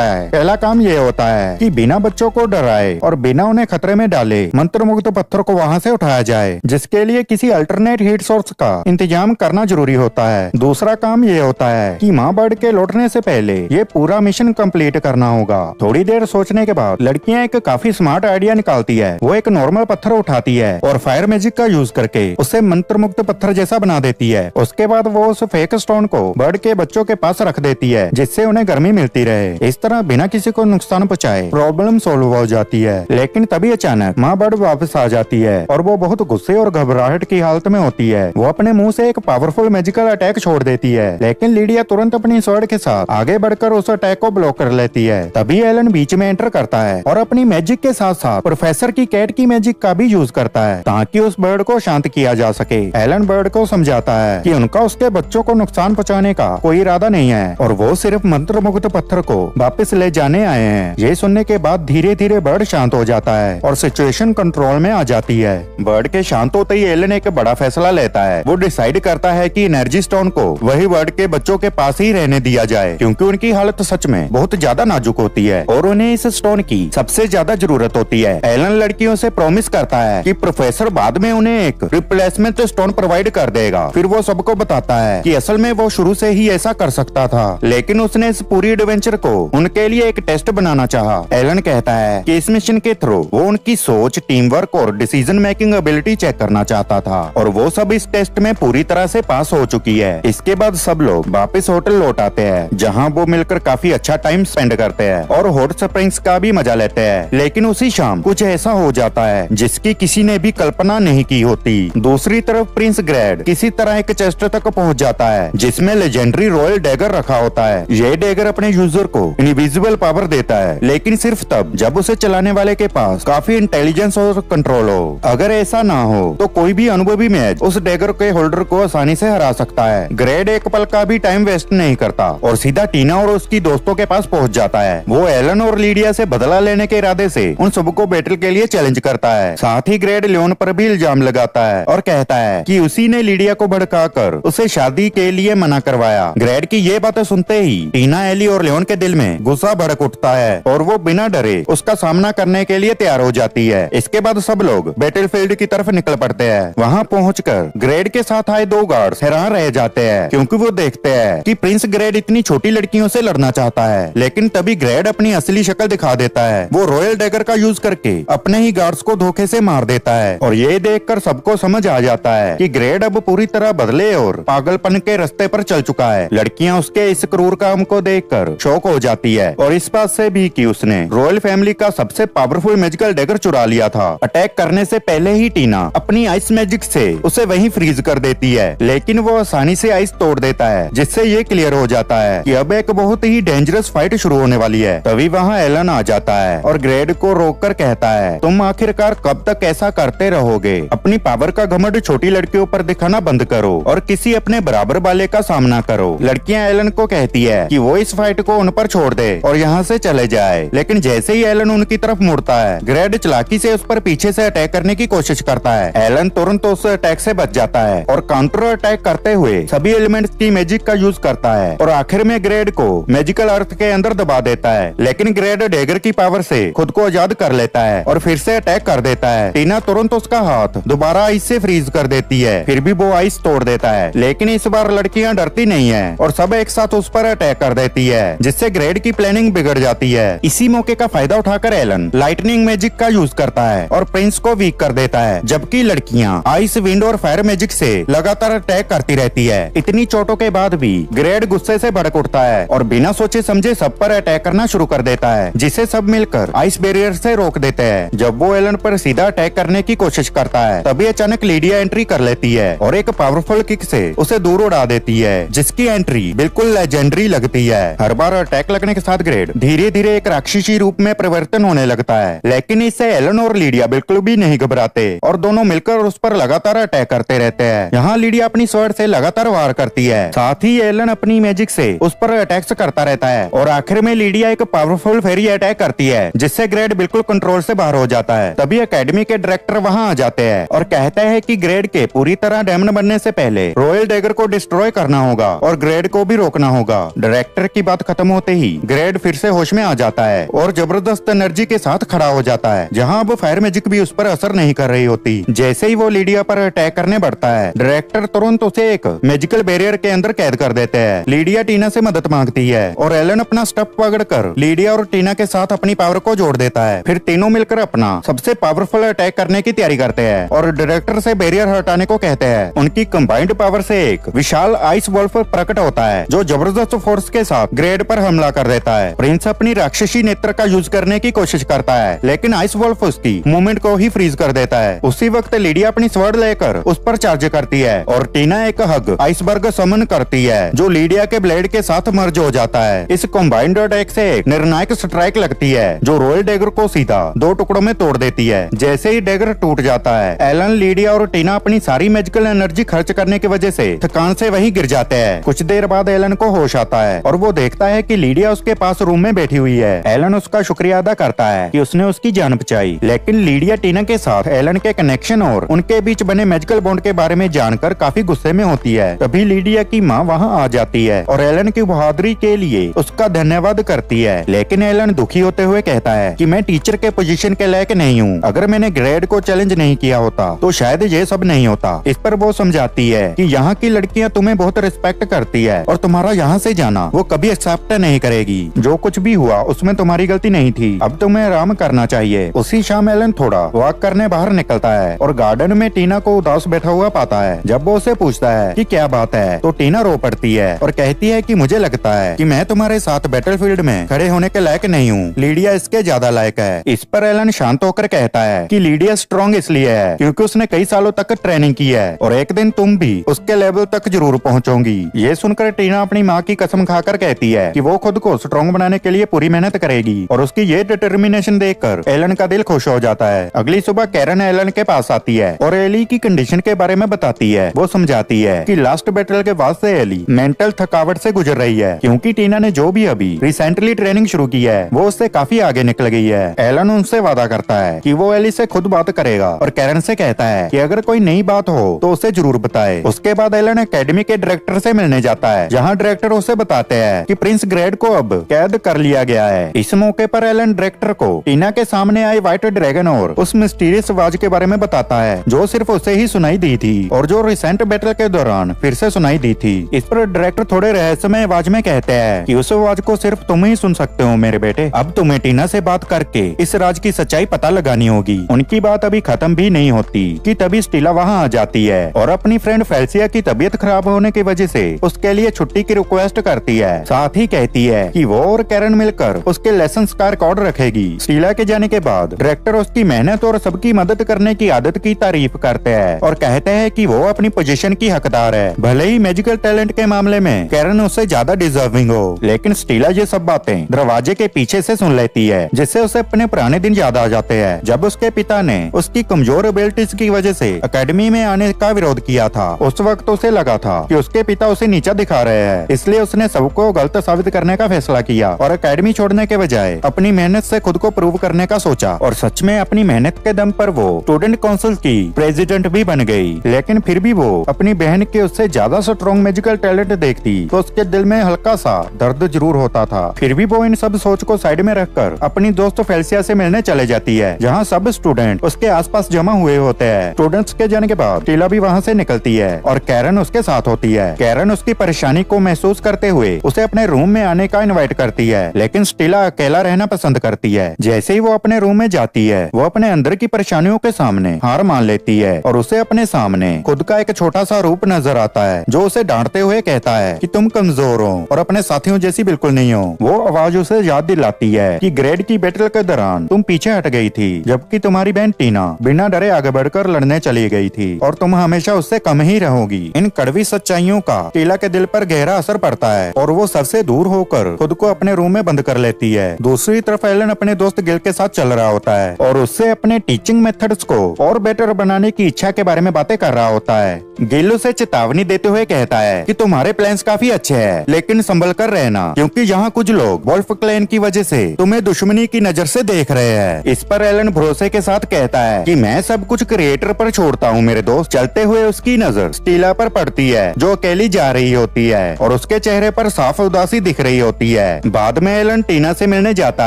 है। पहला काम ये होता है कि बिना बच्चों को डराए और बिना उन्हें खतरे में डाले मंत्रमुग्ध पत्थर को वहाँ से उठाया जाए, जिसके लिए किसी अल्टरनेट हीट सोर्स का इंतजाम करना जरूरी होता है। दूसरा काम ये होता है कि माँ बर्ड के लौटने से पहले ये पूरा मिशन कंप्लीट करना होगा। थोड़ी देर सोचने के बाद लड़कियां एक काफी स्मार्ट आइडिया निकालती है। वो एक नॉर्मल पत्थर उठाती है और फायर मैजिक का यूज करके उसे मंत्रमुग्ध पत्थर जैसा बना देती है। उसके बाद वो उस फेक स्टोन को बर्ड के बच्चों के पास रख देती है, जिससे उन्हें गर्मी मिलती रहे। इस तरह बिना किसी को नुकसान पहुंचाए प्रॉब्लम सोल्व हो जाती है। लेकिन तभी अचानक माँ बर्ड वापस आ जाती है और वो बहुत गुस्से और घबराहट की हालत में होती है। वो अपने मुंह से एक पावरफुल मैजिकल अटैक छोड़ देती है, लेकिन लीडिया तुरंत अपनी स्वॉर्ड के साथ आगे बढ़कर उस अटैक को ब्लॉक कर लेती है। तभी एलन बीच में एंटर करता है और अपनी मैजिक के साथ साथ प्रोफेसर की कैट की मैजिक का भी यूज करता है ताकि उस बर्ड को शांत किया जा सके। एलन बर्ड को समझाता है कि उनका उसके बच्चों को नुकसान पहुंचाने का कोई इरादा नहीं है और वो सिर्फ मंत्रमुग्ध पत्थर को वापस ले जाने आए हैं। ये सुनने के बाद धीरे धीरे बर्ड शांत हो जाता है और सिचुएशन कंट्रोल में आ जाती है। बर्ड के शांत होते ही एलन एक बड़ा फैसला लेता है। वो डिसाइड करता है कि एनर्जी स्टोन को वही बर्ड के बच्चों के पास ही रहने दिया जाए, क्योंकि उनकी हालत सच में बहुत ज्यादा नाजुक होती है और उन्हें इस स्टोन की सबसे ज्यादा जरूरत होती है। एलन लड़कियों से प्रॉमिस करता है कि प्रोफेसर बाद में उन्हें एक रिप्लेसमेंट स्टोन प्रोवाइड कर देगा। फिर वो सबको बताता है कि असल में वो शुरू से ही ऐसा कर सकता था, लेकिन उसने इस पूरी एडवेंचर को उनके लिए एक टेस्ट बनाना चाहा। एलन कहता है कि इस मिशन के थ्रू वो उनकी सोच, टीम वर्क और डिसीजन मेकिंग एबिलिटी चेक करना चाहता था और वो सब इस टेस्ट में पूरी तरह से पास हो चुकी है। इसके बाद सब लोग वापस होटल लौट आते हैं, जहाँ वो मिलकर काफी अच्छा टाइम स्पेंड करते हैं और हॉट स्प्रिंग्स का भी मजा लेते हैं। लेकिन उसी शाम कुछ ऐसा हो जाता है जिसकी किसी ने भी कल्पना नहीं की होती। दूसरी तरफ प्रिंस ग्रेड किसी तरह एक चेस्ट तक पहुंच जाता है जिसमें लेजेंडरी रॉयल डैगर रखा होता है। ये डैगर अपने यूजर को इनविजिबल पावर देता है, लेकिन सिर्फ तब जब उसे चलाने वाले के पास काफी इंटेलिजेंस और कंट्रोल हो। अगर ऐसा ना हो तो कोई भी अनुभवी मैच उस डैगर के होल्डर को आसानी से हरा सकता है। ग्रेड एक पल का भी टाइम वेस्ट नहीं करता और सीधा टीना और उसकी दोस्तों के पास पहुंच जाता है। वो एलन और लीडिया से बदला लेने के इरादे से उन सबको बैटल के लिए चैलेंज करता है। साथ ही ग्रेड लियोन पर भी इल्जाम लगाता है और कहता है कि उसी ने लीडिया को भड़काकर उसे शादी के लिए मना करवाया। ग्रेड की ये बातें सुनते ही टीना, एली और लियोन के दिल में गुस्सा भड़क उठता है और वो बिना डरे उसका सामना करने के लिए तैयार हो जाती है। इसके बाद सब लोग बैटलफील्ड की तरफ निकल पड़ते हैं। वहाँ पहुंचकर ग्रेड के साथ आए 2 गार्ड्स हैरान रह जाते हैं, क्योंकि वो देखते हैं कि प्रिंस ग्रेड इतनी छोटी लड़कियों से लड़ना चाहता है। लेकिन तभी ग्रेड अपनी असली शक्ल दिखा देता है। वो रॉयल डैगर का यूज करके अपने ही गार्ड्स को धोखे से मार देता है और ये देखकर सबको समझ आ जाता है कि ग्रेड अब पूरी तरह बदले और पागलपन के रास्ते पर चल चुका है। लड़कियां उसके इस क्रूर काम को देखकर शॉक हो जाती है और इस बात से भी कि उसने रॉयल फैमिली का सबसे पावरफुल मैजिकल डैगर चुरा लिया था। अटैक करने से पहले ही टीना अपनी आइस मैजिक से उसे वहीं फ्रीज कर देती है, लेकिन वो आसानी से आइस तोड़ देता है, जिससे ये क्लियर हो जाता है कि अब एक बहुत ही डेंजरस फाइट शुरू होने वाली है। तभी वहाँ एलन आ जाता है और ग्रेड को रोककर कहता है, तुम आखिरकार कब तक ऐसा करते रहोगे? अपनी पावर का घमंड छोटी लड़कियों पर दिखाना बंद करो और किसी अपने बराबर वाले का सामना करो। लड़कियां एलन को कहती है कि वो इस फाइट को उन पर छोड़ दे और यहाँ से चले जाए, लेकिन जैसे ही एलन उनकी तरफ मुड़ता है, ग्रेड चालाकी से उस पर पीछे से अटैक करने की कोशिश करता है। एलन तुरंत उस अटैक से बच जाता है और काउंटर अटैक करते हुए सभी एलिमेंट्स की मैजिक का यूज करता है और आखिर में ग्रेड को मैजिकल अर्थ के अंदर दबा देता है। लेकिन ग्रेड डैगर की पावर से खुद को आजाद कर लेता है और फिर से अटैक कर देता है। टीना तुरंत उसका हाथ दोबारा आइस से फ्रीज कर देती है, फिर भी वो आइस तोड़ देता है। लेकिन इस बार लड़कियां डरती नहीं है और सब एक साथ उस पर अटैक कर देती है, जिससे ग्रेड की प्लानिंग बिगड़ जाती है। इसी मौके का फायदा उठाकर एलन लाइटनिंग मैजिक का यूज करता है और प्रिंस को वीक कर देता है, जबकि लड़कियां आइस, विंड और फायर मैजिक से लगातार अटैक करती रहती है। इतनी चोटों के बाद भी ग्रेड गुस्से से भड़क उठता है और बिना सोचे समझे सब पर अटैक करना शुरू कर देता है, जिसे सब मिलकर आइस बैरियर से रोक देते हैं। जब वो एलन पर सीधा अटैक करने की कोशिश करता है, तभी अचानक लीडिया एंट्री कर लेती है और एक पावरफुल किक से उसे दूर उड़ा देती है, जिसकी एंट्री बिल्कुल लेजेंडरी लगती है। हर बार अटैक लगने के साथ ग्रेड धीरे धीरे एक राक्षसी रूप में परिवर्तन होने लगता है, लेकिन इससे एलन और लीडिया बिल्कुल भी नहीं घबराते और दोनों मिलकर उस पर लगातार अटैक करते रहते हैं। यहाँ लीडिया अपनी स्वॉर्ड से लगातार वार करती है, साथ ही एलन अपनी मैजिक से उस पर अटैक्स करता रहता है और आखिर में लीडिया एक पावरफुल फेरी अटैक करती है, जिससे ग्रेड बिल्कुल कंट्रोल से बाहर हो जाता है। तभी एकेडमी के डायरेक्टर वहाँ आ जाते हैं और कहते हैं कि ग्रेड के पूरी तरह डेमन बनने से पहले रॉयल डैगर को डिस्ट्रॉय करना होगा और ग्रेड को भी रोकना होगा। डायरेक्टर की बात खत्म होते ही ग्रेड फिर से होश में आ जाता है और जबरदस्त एनर्जी के साथ खड़ा हो जाता है, जहाँ अब फायर मैजिक भी उस पर असर नहीं कर रही होती। जैसे ही वो लीडिया पर अटैक करने बढ़ता है, डायरेक्टर तुरंत उसे एक मैजिकल बैरियर के अंदर कैद कर देते हैं। लीडिया टीना से मदद मांगती है और एलन अपना स्टफ पकड़कर लीडिया और टीना के साथ अपनी पावर को जोड़ देता है। फिर तीनों मिलकर अपना सबसे पावरफुल अटैक करने की तैयारी करते हैं और डायरेक्टर से बैरियर हटाने को कहते हैं। उनकी कंबाइंड पावर से एक विशाल आइस वॉल्फ प्रकट होता है, जो जबरदस्त फोर्स के साथ ग्रेड पर हमला कर देता है। प्रिंस अपनी राक्षसी नेत्र का यूज करने की कोशिश करता है, लेकिन आइस वॉल्फ उसकी मूवमेंट को ही फ्रीज कर देता है। उसी वक्त लीडिया अपनी स्वॉर्ड लेकर उस पर चार्ज करती है और टीना एक हग आइसबर्ग समन करती है, जो लीडिया के ब्लेड के साथ मर्ज हो जाता है। इस कंबाइंड अटैक से एक निर्णायक स्ट्राइक लगती है, जो रॉयल डैगर को सीधा 2 टुकड़ों में तोड़ देती है। जैसे ही डैगर टूट जाता है, एलन, लीडिया और टीना अपनी सारी मैजिकल एनर्जी खर्च करने की वजह से थकान से वहीं गिर जाते हैं। कुछ देर बाद एलन को होश आता है और वो देखता है कि लीडिया उसके पास रूम में बैठी हुई है। एलन उसका शुक्रिया अदा करता है कि उसने उसकी जान बचाई, लेकिन लीडिया टीना के साथ एलन के कनेक्शन और उनके बीच बने मैजिकल बॉन्ड के बारे में जानकर काफी गुस्से में होती है। तभी लीडिया की माँ वहाँ आ जाती है और एलन की बहादुरी के लिए उसका धन्यवाद करती है, लेकिन एलन दुखी होते हुए कहता है कि मैं टीचर के पोजीशन के लायक नहीं हूँ। अगर मैंने ग्रेड को चैलेंज नहीं किया होता तो शायद ये सब नहीं होता। इस पर वो समझाती है कि यहाँ की लड़कियाँ तुम्हें बहुत रिस्पेक्ट करती है और तुम्हारा यहाँ से जाना वो कभी एक्सेप्ट नहीं करेगी। जो कुछ भी हुआ उसमें तुम्हारी गलती नहीं थी, अब तुम्हें आराम करना चाहिए। उसी शाम एलन थोड़ा वॉक करने बाहर निकलता है और गार्डन में टीना को उदास बैठा हुआ पाता है। जब वो उसे पूछता है कि क्या बात है, तो टीना रो पड़ती है और कहती है कि मुझे लगता है कि मैं तुम्हारे साथ बैटलफील्ड में खड़े होने के लायक नहीं हूँ, लीडिया इसके ज्यादा लायक है। इस पर एलन शांत होकर कहता है कि लीडिया स्ट्रॉन्ग इसलिए है क्योंकि उसने कई सालों तक ट्रेनिंग की है और एक दिन तुम भी उसके लेवल तक जरूर पहुँचोगी। ये सुनकर टीना अपनी माँ की कसम खाकर कहती है कि वो खुद को स्ट्रॉन्ग बनाने के लिए पूरी मेहनत करेगी और उसकी ये डिटर्मिनेशन देखकर एलन का दिल खुश हो जाता है। अगली सुबह कैरन एलन के पास आती है और एली की कंडीशन के बारे में बताती है। वो समझाती है कि लास्ट बैटल के बाद से एली मेंटल थकावट से गुजर रही है, क्योंकि टीना ने जो भी अभी रिसेंटली ट्रेनिंग शुरू की है वो उससे काफी आगे निकल गई है। एलन उनसे वादा करता है कि वो एली से खुद बात करेगा और कैरन से कहता है कि अगर कोई नई बात हो तो उसे जरूर बताए। उसके बाद एलन एकेडमी के डायरेक्टर से मिलने जाता है, जहाँ डायरेक्टर उसे बताते हैं कि प्रिंस ग्रेड को अब कैद कर लिया गया है। इस मौके पर एलन डायरेक्टर को टीना के सामने आई व्हाइट ड्रैगन और उस मिस्टीरियस आवाज के बारे में बताता है, जो सिर्फ उसे ही सुनाई दी थी और जो रिसेंट बैटल के दौरान फिर से सुनाई दी थी। इस पर डायरेक्टर थोड़े रहस्यमय आवाज में कहते हैं कि उस आवाज को सिर्फ तुम ही सुन सकते हो मेरे बेटे। अब तुम्हें टीना से बात करके इस राज की सच्चाई पता लगानी होगी। उनकी बात अभी खत्म भी नहीं होती कि तभी स्टीला वहाँ आ जाती है और अपनी फ्रेंड फेल्सिया की तबीयत खराब होने की वजह से उसके लिए छुट्टी की रिक्वेस्ट करती है। साथ ही कहती है कि वो और कैरन मिलकर उसके लेसन्स का रिकॉर्ड रखेगी। स्टीला के जाने के बाद डायरेक्टर उसकी मेहनत और सबकी मदद करने की आदत की तारीफ करते हैं और कहते हैं कि वो अपनी पोजीशन की हकदार है। भले ही मैजिकल टैलेंट के मामले में कैरन उससे ज्यादा डिजर्विंग हो, लेकिन स्टीला ये सब बातें दरवाजे के पीछे से सुन लेती है, जिससे उसे अपने पुराने दिन याद आ जाते हैं, जब उसके पिता ने उसकी कमजोर एबिलिटीज की वजह से एकेडमी में आने का विरोध किया था। उस वक्त उसे लगा था कि उसके पिता उसे नीचा दिखा रहे हैं, इसलिए उसने सबको गलत साबित करने का फैसला किया और एकेडमी छोड़ने के बजाय अपनी मेहनत से खुद को प्रूव करने का सोचा। और सच में अपनी मेहनत के दम पर वो स्टूडेंट काउंसिल की प्रेसिडेंट भी बन गई। लेकिन फिर भी वो अपनी बहन के उससे ज्यादा स्ट्रॉन्ग मैजिकल टैलेंट देखती तो उसके दिल में हल्का सा दर्द जरूर होता था। फिर भी वो इन सब सोच को साइड में रख कर अपनी दोस्त फेलिसिया से मिलने चले जाती है, जहाँ सब स्टूडेंट उसके आसपास जमा हुए होते हैं। स्टूडेंट्स के जाने के बाद स्टीला भी वहाँ से निकलती है और कैरन उसके साथ होती है। कैरन उसकी परेशानी को महसूस करते हुए उसे अपने रूम में आने का इनवाइट करती है, लेकिन स्टीला अकेला रहना पसंद करती है। जैसे ही वो अपने रूम में जाती है, वो अपने अंदर की परेशानियों के सामने हार मान लेती है और उसे अपने सामने खुद का एक छोटा सा रूप नजर आता है, जो उसे डांटते हुए कहता है कि तुम कमजोर हो और अपने साथियों जैसी बिल्कुल नहीं हो। वो आवाज उसे याद दिलाती है कि ग्रेड की बैटल के दौरान तुम पीछे हट गई थी, जबकि तुम्हारी बहन टीना बिना डरे आगे बढ़कर लड़ने चली गई थी और तुम हमेशा उससे कम ही रहोगी। इन कड़वी सच्चाइयों का टीला के दिल पर गहरा असर पड़ता है और वो सबसे दूर होकर खुद को अपने रूम में बंद कर लेती है। दूसरी तरफ एलन अपने दोस्त गिल के साथ चल रहा होता है और उससे अपने टीचिंग मेथड्स को और बेटर बनाने की इच्छा के बारे में बातें कर रहा होता है। गिल उसे चेतावनी देते हुए कहता है कि तुम्हारे प्लान्स काफी अच्छे हैं, लेकिन संभल कर रहना, क्योंकि यहाँ कुछ लोग वोल्फ क्लैन की वजह से तुम्हें दुश्मनी की नजर से देख रहे हैं। इस पर एलन भरोसे के साथ कहता है कि मैं सब कुछ क्रिएटर पर छोड़ता हूँ मेरे दोस्त। चलते हुए उसकी नजर स्टीला पर पड़ती है, जो अकेली जा रही होती है और उसके चेहरे पर साफ उदासी दिख रही होती है। बाद में एलन टीना से मिलने जाता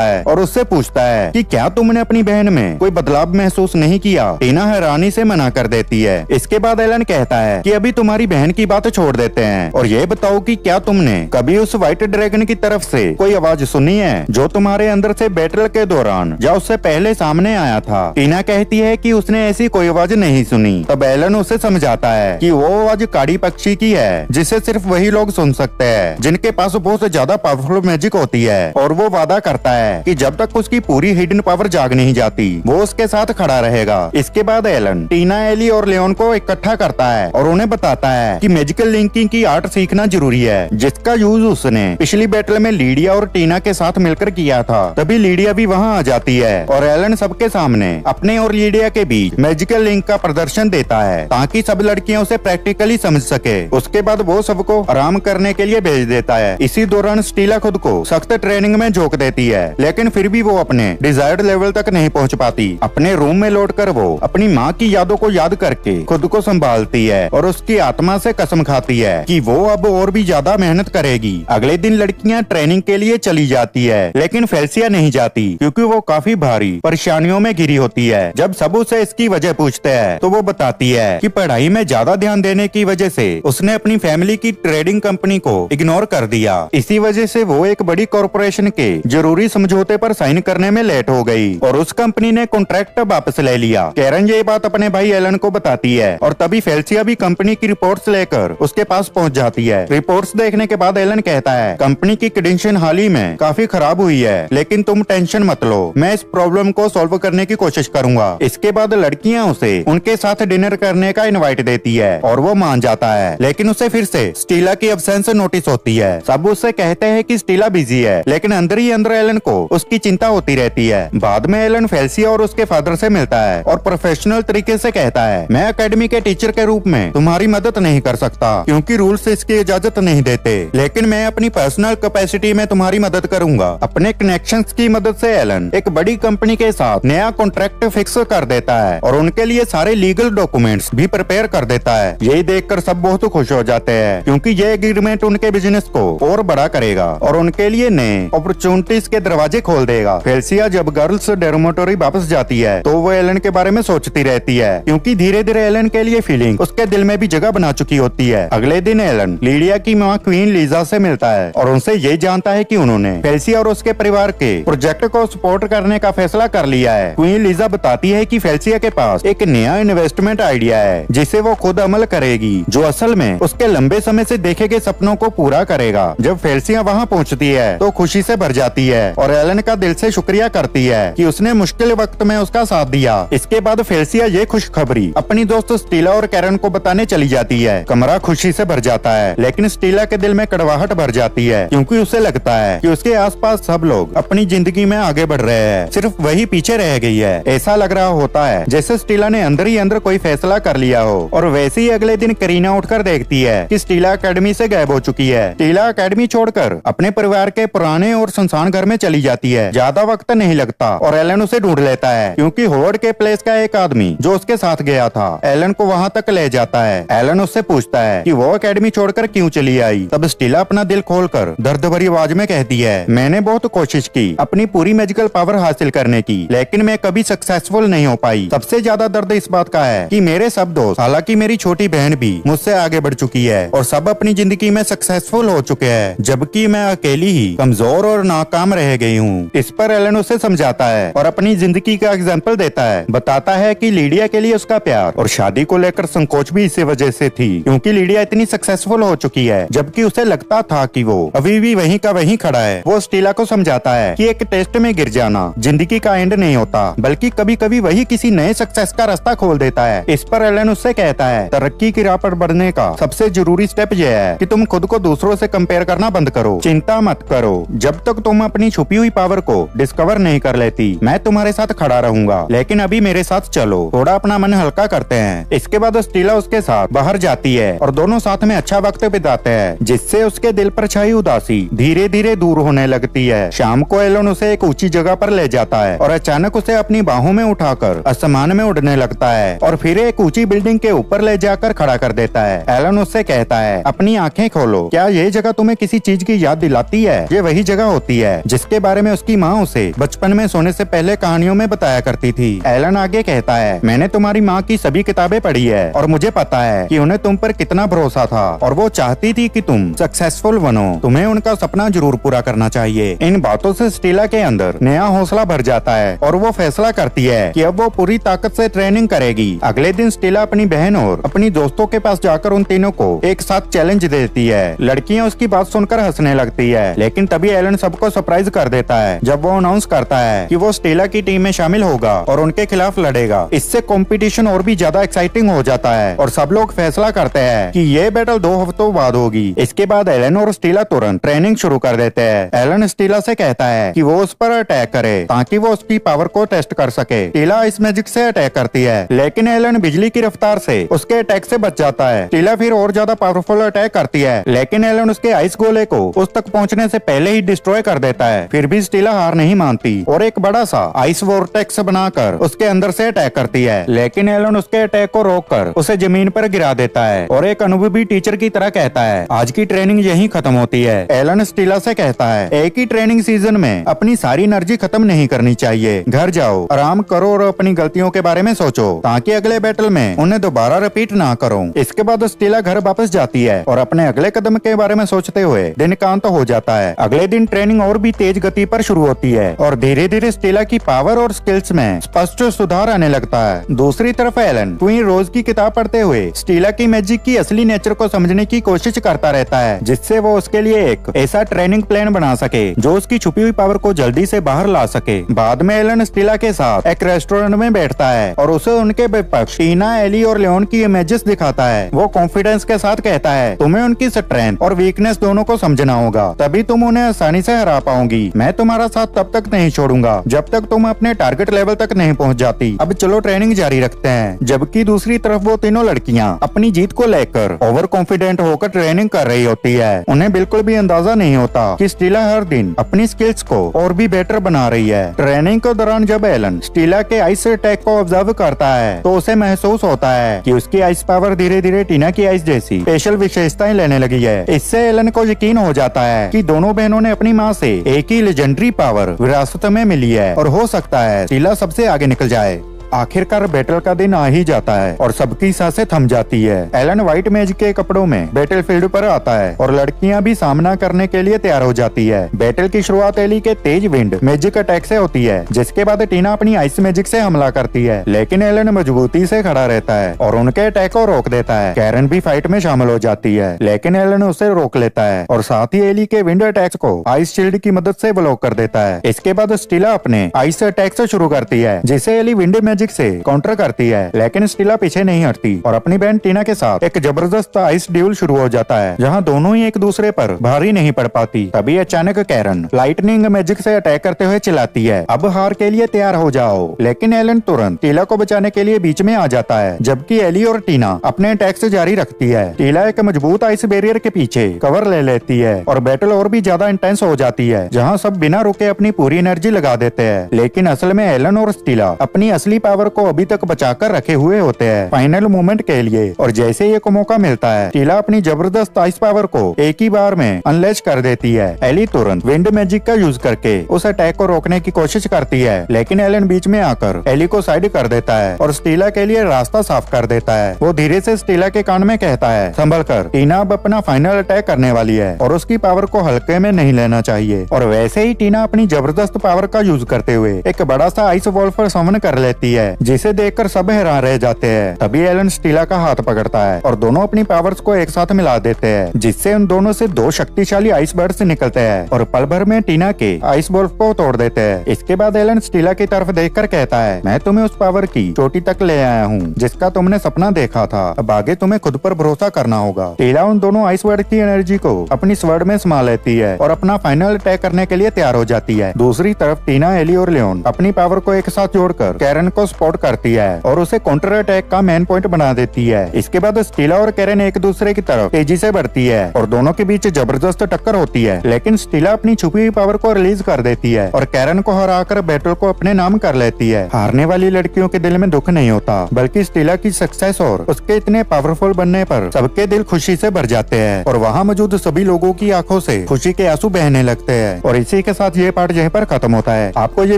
है और उससे पूछता है कि क्या तुमने अपनी बहन में कोई बदलाव महसूस नहीं किया। टीना हैरानी से मना कर देती है। इसके बाद एलन कहता है कि अभी तुम्हारी बहन की बात छोड़ देते हैं और ये बताओ कि क्या तुमने कभी उस व्हाइट ड्रैगन की तरफ से कोई आवाज सुनी है, जो तुम्हारे अंदर से बैटल के दौरान या उससे पहले सामने आया था। टीना कहती है कि उसने ऐसी कोई आवाज नहीं सुनी। तब एलन उसे समझाता है कि वो आवाज काड़ी पक्षी की है, जिसे सिर्फ वही लोग सुन सकते हैं जिनके पास बहुत ज्यादा पावरफुल मैजिक होती है, और वो वादा करता है कि जब तक उसकी पूरी हिडन पावर जाग नहीं जाती, वो उसके साथ खड़ा रहेगा। इसके बाद एलन टीना, एली और लियोन को इकट्ठा करता है और उन्हें बताता है कि मैजिकल लिंकिंग की आर्ट सीखना जरूरी है, जिसका यूज उसने पिछली बैटल में लीडिया और टीना के साथ मिलकर किया था। तभी लीडिया भी वहाँ आ जाती है और एलन सबके सामने अपने और लीडिया के बीच मैजिकल लिंक का प्रदर्शन देता है, ताकि सब लड़कियां उसे प्रैक्टिकली समझ सके। उसके बाद वो सबको आराम करने के लिए भेज देता है। इसी दौरान स्टीला खुद को सख्त ट्रेनिंग में झोंक देती है, लेकिन फिर भी वो अपने डिजायर्ड लेवल तक नहीं पहुंच पाती। अपने रूम में लौटकर वो अपनी माँ की यादों को याद करके खुद को संभालती है और उसकी आत्मा से कसम खाती है कि वो अब और भी ज्यादा मेहनत करेगी। अगले दिन लड़कियां ट्रेनिंग के लिए चली जाती है, लेकिन फेलिसिया नहीं जाती, क्योंकि वो काफी भारी परेशानियों में घिरी होती है। जब सब उसे इसकी वजह पूछते हैं, तो वो बताती है कि पढ़ाई में ज्यादा ध्यान देने की वजह से उसने अपनी फैमिली की ट्रेडिंग कंपनी को इग्नोर कर दिया। इसी वजह से वो एक बड़ी कॉरपोरेशन के जरूरी समझौते पर साइन करने में लेट हो गई और उस कंपनी ने कॉन्ट्रैक्ट वापस ले लिया। कैरन ये बात अपने भाई एलन को बताती है और तभी फेलिसिया भी कंपनी की रिपोर्ट्स लेकर उसके पास पहुंच जाती है। रिपोर्ट्स देखने के बाद एलन कहता है, कंपनी की कंडीशन हाल ही में काफी खराब हुई है, लेकिन तुम टेंशन मत लो, मैं इस प्रॉब्लम को सॉल्व करने की कोशिश करूंगा। इसके बाद लड़कियां उसे उनके साथ डिनर करने का इनवाइट देती है और वो मान जाता है, लेकिन उसे फिर से स्टीला की अब्सेंस नोटिस होती है। सब उससे कहते हैं कि स्टीला बिजी है, लेकिन अंदर ही अंदर एलन को उसकी चिंता होती रहती है। बाद में एलन फेलिसिया और उसके फादर से मिलता है और प्रोफेशनल तरीके से कहता है, मैं एकेडमी के टीचर के रूप में तुम्हारी मदद नहीं कर सकता, क्योंकि रूल्स इसकी इजाजत नहीं देते, लेकिन मैं अपनी पर्सनल कैपेसिटी में तुम्हारी मदद करूंगा। अपने कनेक्शंस की मदद से एलन एक बड़ी कंपनी के साथ नया कॉन्ट्रैक्ट फिक्स कर देता है और उनके लिए सारे लीगल डॉक्यूमेंट्स भी प्रिपेयर कर देता है। यही देखकर सब बहुत खुश हो जाते हैं, क्योंकि ये एग्रीमेंट उनके बिजनेस को और बड़ा करेगा और उनके लिए नए अपॉर्चुनिटीज के दरवाजे खोल देगा। फेलिसिया जब गर्ल्स डॉर्मेटरी वापस जाती है, तो वो एलन के बारे में सोचती रहती है, क्योंकि धीरे धीरे एलन के लिए फीलिंग उसके दिल में भी जगह बना चुकी होती है। अगले दिन एलन लीडिया की माँ क्वीन लीजा से मिलता है और उनसे ये जानता है कि उन्होंने फेलिसिया और उसके परिवार के प्रोजेक्ट को सपोर्ट करने का फैसला कर लिया है। क्वीन लीजा बताती है कि फेलिसिया के पास एक नया इन्वेस्टमेंट आइडिया है, जिसे वो खुद अमल करेगी, जो असल में उसके लंबे समय से देखे गए सपनों को पूरा करेगा। जब फेलिसिया वहाँ पहुँचती है, तो खुशी से भर जाती है और एलन का दिल से शुक्रिया करती है कि उसने मुश्किल वक्त में उसका साथ दिया। इसके बाद फेलिसिया ये खुशखबरी अपनी दोस्त स्टीला और कैरन को बताने चली जाती है। कमरा खुशी से भर जाता है, लेकिन स्टीला के दिल में कड़वाहट भर जाती है, क्योंकि उसे लगता है कि उसके आसपास सब लोग अपनी जिंदगी में आगे बढ़ रहे हैं, सिर्फ वही पीछे रह गई है। ऐसा लग रहा होता है जैसे स्टीला ने अंदर ही अंदर कोई फैसला कर लिया हो। और वैसे ही अगले दिन करीना उठकर देखती है कि स्टीला अकेडमी से गायब हो चुकी है। स्टीला अकेडमी छोड़कर अपने परिवार के पुराने और सुनसान घर में चली जाती है। ज्यादा वक्त नहीं लगता और एलन उसे ढूंढ लेता है, क्योंकि होवर्ड के प्लेस का एक आदमी जो उसके साथ गया था एलन को वहाँ तक ले जाता है। एलन उससे पूछता है कि वो अकेडमी छोड़कर क्यों चली आई। तब स्टीला अपना दिल खोलकर दर्द भरी आवाज में कहती है, मैंने बहुत कोशिश की अपनी पूरी मैजिकल पावर हासिल करने की, लेकिन मैं कभी सक्सेसफुल नहीं हो पाई। सबसे ज्यादा दर्द इस बात का है कि मेरे सब दोस्त, हालांकि मेरी छोटी बहन भी मुझसे आगे बढ़ चुकी है और सब अपनी जिंदगी में सक्सेसफुल हो चुके हैं, जबकि मैं अकेली ही कमजोर और नाकाम रह गई हूँ। इस पर एलन उसे समझाता है और अपनी जिंदगी का एग्जाम्पल देता है। बताता है कि लीडिया के लिए उसका प्यार और शादी को लेकर संकोच भी इसी वजह से थी, क्योंकि लीडिया इतनी सक्सेसफुल हो चुकी है, जबकि उसे लगता था कि वो अभी भी वहीं का वहीं खड़ा है। वो स्टीला को समझाता है कि एक टेस्ट में गिर जाना जिंदगी का एंड नहीं होता, बल्कि कभी कभी वही किसी नए सक्सेस का रास्ता खोल देता है। इस पर एलन उससे कहता है, तरक्की की राह पर बढ़ने का सबसे जरूरी स्टेप यह है कि तुम खुद को दूसरों से कंपेयर करना बंद करो। चिंता मत करो, जब तक तुम अपनी छुपी हुई पावर को डिस्कवर नहीं कर लेती, मैं तुम्हारे साथ खड़ा रहूंगा, लेकिन अभी मेरे साथ चलो, थोड़ा अपना मन हल्का करते हैं। इसके बाद स्टीला उसके साथ बाहर जाती है और दोनों साथ में अच्छा वक्त बिताते हैं, जिससे उसके दिल पर छाई उदासी धीरे धीरे दूर होने लगती है। शाम को एलन उसे एक ऊंची जगह पर ले जाता है और अचानक उसे अपनी बाहों में उठाकर आसमान में उड़ने लगता है और फिर एक ऊंची बिल्डिंग के ऊपर ले जाकर खड़ा कर देता है। एलन उससे कहता है, अपनी आंखें खोलो, क्या ये जगह तुम्हें किसी चीज की याद दिलाती है? ये वही जगह होती है जिसके बारे में उसकी माँ उसे बचपन में सोने से पहले कहानियों में बताया करती थी। एलन आगे कहता है, मैंने तुम्हारी माँ की सभी किताबें पढ़ी है और मुझे पता है कि उन्हें तुम पर कितना भरोसा था और वो चाहती थी कि तुम सक्सेसफुल बनो। तुम्हें उनका सपना जरूर पूरा करना चाहिए। इन बातों से स्टीला के अंदर नया हौसला भर जाता है और वो फैसला करती है कि अब वो पूरी ताकत से ट्रेनिंग करेगी। अगले दिन स्टीला अपनी बहन और अपनी दोस्तों के पास जाकर उन तीनों को एक साथ चैलेंज देती है। लड़कियां उसकी बात सुनकर हंसने लगती है, लेकिन तभी एलन सबको सरप्राइज कर देता है जब वो अनाउंस करता है कि वो स्टीला की टीम में शामिल होगा और उनके खिलाफ लड़ेगा। इससे कंपटीशन और भी ज्यादा एक्साइटिंग हो जाता है और सब लोग फैसला करते हैं कि ये बैटल 2 हफ्तों बाद होगी। इसके बाद एलन और स्टीला तुरंत ट्रेनिंग शुरू कर देते हैं। एलन स्टीला से कहता है कि वो उस पर अटैक करे ताकि वो उसकी पावर को टेस्ट कर सके। स्टीला इस मैजिक से अटैक करती है, लेकिन एलन बिजली की रफ्तार से उसके अटैक से बच जाता है। स्टीला फिर और ज्यादा पावरफुल अटैक करती है, लेकिन एलन उसके आइस गोले को उस तक पहुंचने से पहले ही डिस्ट्रॉय कर देता है। फिर भी स्टीला हार नहीं मानती और एक बड़ा सा आइस वोर्टेक्स बनाकर उसके अंदर से अटैक करती है, लेकिन एलन उसके अटैक को रोककर उसे जमीन पर गिरा देता है और एक अनुभवी टीचर की तरह कहता है, आज की ट्रेनिंग यहीं खत्म होती है। एलन स्टीला से कहता है, एक ही ट्रेनिंग सीजन में अपनी सारी एनर्जी खत्म नहीं करनी चाहिए। घर जाओ, आराम करो और अपनी गलतियों के बारे में सोचो ताकि अगले बैटल में उन्हें दोबारा रिपीट ना करो। इसके बाद स्टीला घर वापस जाती है और अपने अगले कदम के बारे में सोचते हुए दिन का अंत हो जाता है। अगले दिन ट्रेनिंग और भी तेज गति पर शुरू होती है और धीरे धीरे स्टीला की पावर और स्किल्स में स्पष्ट सुधार आने लगता है। दूसरी तरफ एलन क्वीन रोज की किताब पढ़ते हुए स्टीला की मैजिक की असली नेचर को समझने की कोशिश करता रहता है, जिससे वो उसके लिए एक ऐसा ट्रेनिंग प्लान बना सके जो उसकी छुपी हुई पावर को जल्दी से बाहर ला सके। बाद में एलन स्टीला के साथ एक रेस्टोरेंट में बैठता है और उसे उनके विपक्ष टीना, एली और लियोन की इमेजेस दिखाता है। वो कॉन्फिडेंस के साथ कहता है, तुम्हें उनकी स्ट्रेंथ और वीकनेस दोनों को समझना होगा, तभी तुम उन्हें आसानी से हरा पाओगी। मैं तुम्हारा साथ तब तक नहीं छोड़ूंगा जब तक तुम अपने टारगेट लेवल तक नहीं पहुंच जाती। अब चलो ट्रेनिंग जारी रखते हैं। जबकि दूसरी तरफ वो तीनों लड़कियां अपनी जीत को लेकर ओवर कॉन्फिडेंट होकर ट्रेनिंग कर रही होती है। उन्हें बिल्कुल भी अंदाजा नहीं होता कि स्टीला हर दिन अपनी स्किल्स को और भी बेटर बना रही है। ट्रेनिंग के दौरान जब एलन स्टीला के आइस अटैक को ऑब्जर्व करता है तो उसे महसूस होता है कि उसकी आइस पावर धीरे धीरे टीना की आइस जैसी स्पेशल विशेषताएं लेने लगी है। इससे एलन को यकीन हो जाता है कि दोनों बहनों ने अपनी माँ से एक ही लेजेंडरी पावर विरासत में मिली है और हो सकता है स्टीला सबसे आगे निकल जाए। आखिरकार बैटल का दिन आ ही जाता है और सबकी सांसें थम जाती है। एलन व्हाइट मैजिक के कपड़ों में बैटल फील्ड पर आता है और लड़कियां भी सामना करने के लिए तैयार हो जाती है। बैटल की शुरुआत एली के तेज विंड मैजिक अटैक से होती है, जिसके बाद टीना अपनी आइस मैजिक से हमला करती है, लेकिन एलन मजबूती से खड़ा रहता है और उनके अटैक को रोक देता है। कैरन भी फाइट में शामिल हो जाती है, लेकिन एलन उसे रोक लेता है और साथ ही एली के विंड अटैक्स को आइस शील्ड की मदद से ब्लॉक कर देता है। इसके बाद स्टीला अपने आइस अटैक से शुरू करती है, जिसे एली विंड मैजिक से काउंटर करती है, लेकिन स्टीला पीछे नहीं हटती और अपनी बहन टीना के साथ एक जबरदस्त आइस ड्यूल शुरू हो जाता है, जहां दोनों ही एक दूसरे पर भारी नहीं पड़ पाती। तभी अचानक कैरन लाइटनिंग मैजिक से अटैक करते हुए चिल्लाती है, अब हार के लिए तैयार हो जाओ। लेकिन एलन तुरंत टीला को बचाने के लिए बीच में आ जाता है, जबकि एली और टीना अपने अटैक से जारी रखती है। टीला एक मजबूत आइस बैरियर के पीछे कवर ले लेती है और बैटल और भी ज्यादा इंटेंस हो जाती है, जहाँ सब बिना रुके अपनी पूरी एनर्जी लगा देते हैं। लेकिन असल में एलन और स्टीला अपनी असली पावर को अभी तक बचाकर रखे हुए होते हैं फाइनल मोमेंट के लिए। और जैसे ही एक मौका मिलता है, टीला अपनी जबरदस्त आइस पावर को एक ही बार में अनलेश कर देती है। एली तुरंत विंड मैजिक का यूज करके उस अटैक को रोकने की कोशिश करती है, लेकिन एलन बीच में आकर एली को साइड कर देता है और स्टीला के लिए रास्ता साफ कर देता है। वो धीरे से स्टीला के कान में कहता है, संभल कर, टीना अब अपना फाइनल अटैक करने वाली है और उसकी पावर को हल्के में नहीं लेना चाहिए। और वैसे ही टीना अपनी जबरदस्त पावर का यूज करते हुए एक बड़ा सा आइस वॉल पर समन कर लेती है, जिसे देखकर सब हैरान रह जाते हैं। तभी एलन स्टीला का हाथ पकड़ता है और दोनों अपनी पावर्स को एक साथ मिला देते हैं, जिससे उन दोनों से दो शक्तिशाली आइस बर्ड्स निकलते हैं और पल भर में टीना के आइस वॉल को तोड़ देते हैं। इसके बाद एलन स्टीला की तरफ देखकर कहता है, मैं तुम्हें उस पावर की चोटी तक ले आया हूँ जिसका तुमने सपना देखा था। अब आगे तुम्हें खुद पर भरोसा करना होगा। टीला उन दोनों आइस वर्ड की एनर्जी को अपनी स्वर्ड में समा लेती है और अपना फाइनल अटैक करने के लिए तैयार हो जाती है। दूसरी तरफ टीना, एली और लियोन अपनी पावर को एक साथ जोड़कर कैरन को सपोर्ट करती है और उसे काउंटर अटैक का मेन पॉइंट बना देती है। इसके बाद स्टीला और कैरन एक दूसरे की तरफ तेजी से बढ़ती है और दोनों के बीच जबरदस्त टक्कर होती है, लेकिन स्टीला अपनी छुपी हुई पावर को रिलीज कर देती है और कैरन को हराकर बैटल को अपने नाम कर लेती है। हारने वाली लड़कियों के दिल में दुख नहीं होता, बल्कि स्टीला की सक्सेस और उसके इतने पावरफुल बनने पर सबके दिल खुशी से भर जाते हैं और वहाँ मौजूद सभी लोगों की आंखों से खुशी के आंसू बहने लगते हैं। और इसी के साथ ये पार्ट यहीं पर खत्म होता है। आपको ये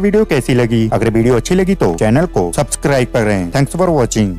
वीडियो कैसी लगी? अगर वीडियो अच्छी लगी तो चैनल को सब्सक्राइब करें। Thanks for watching.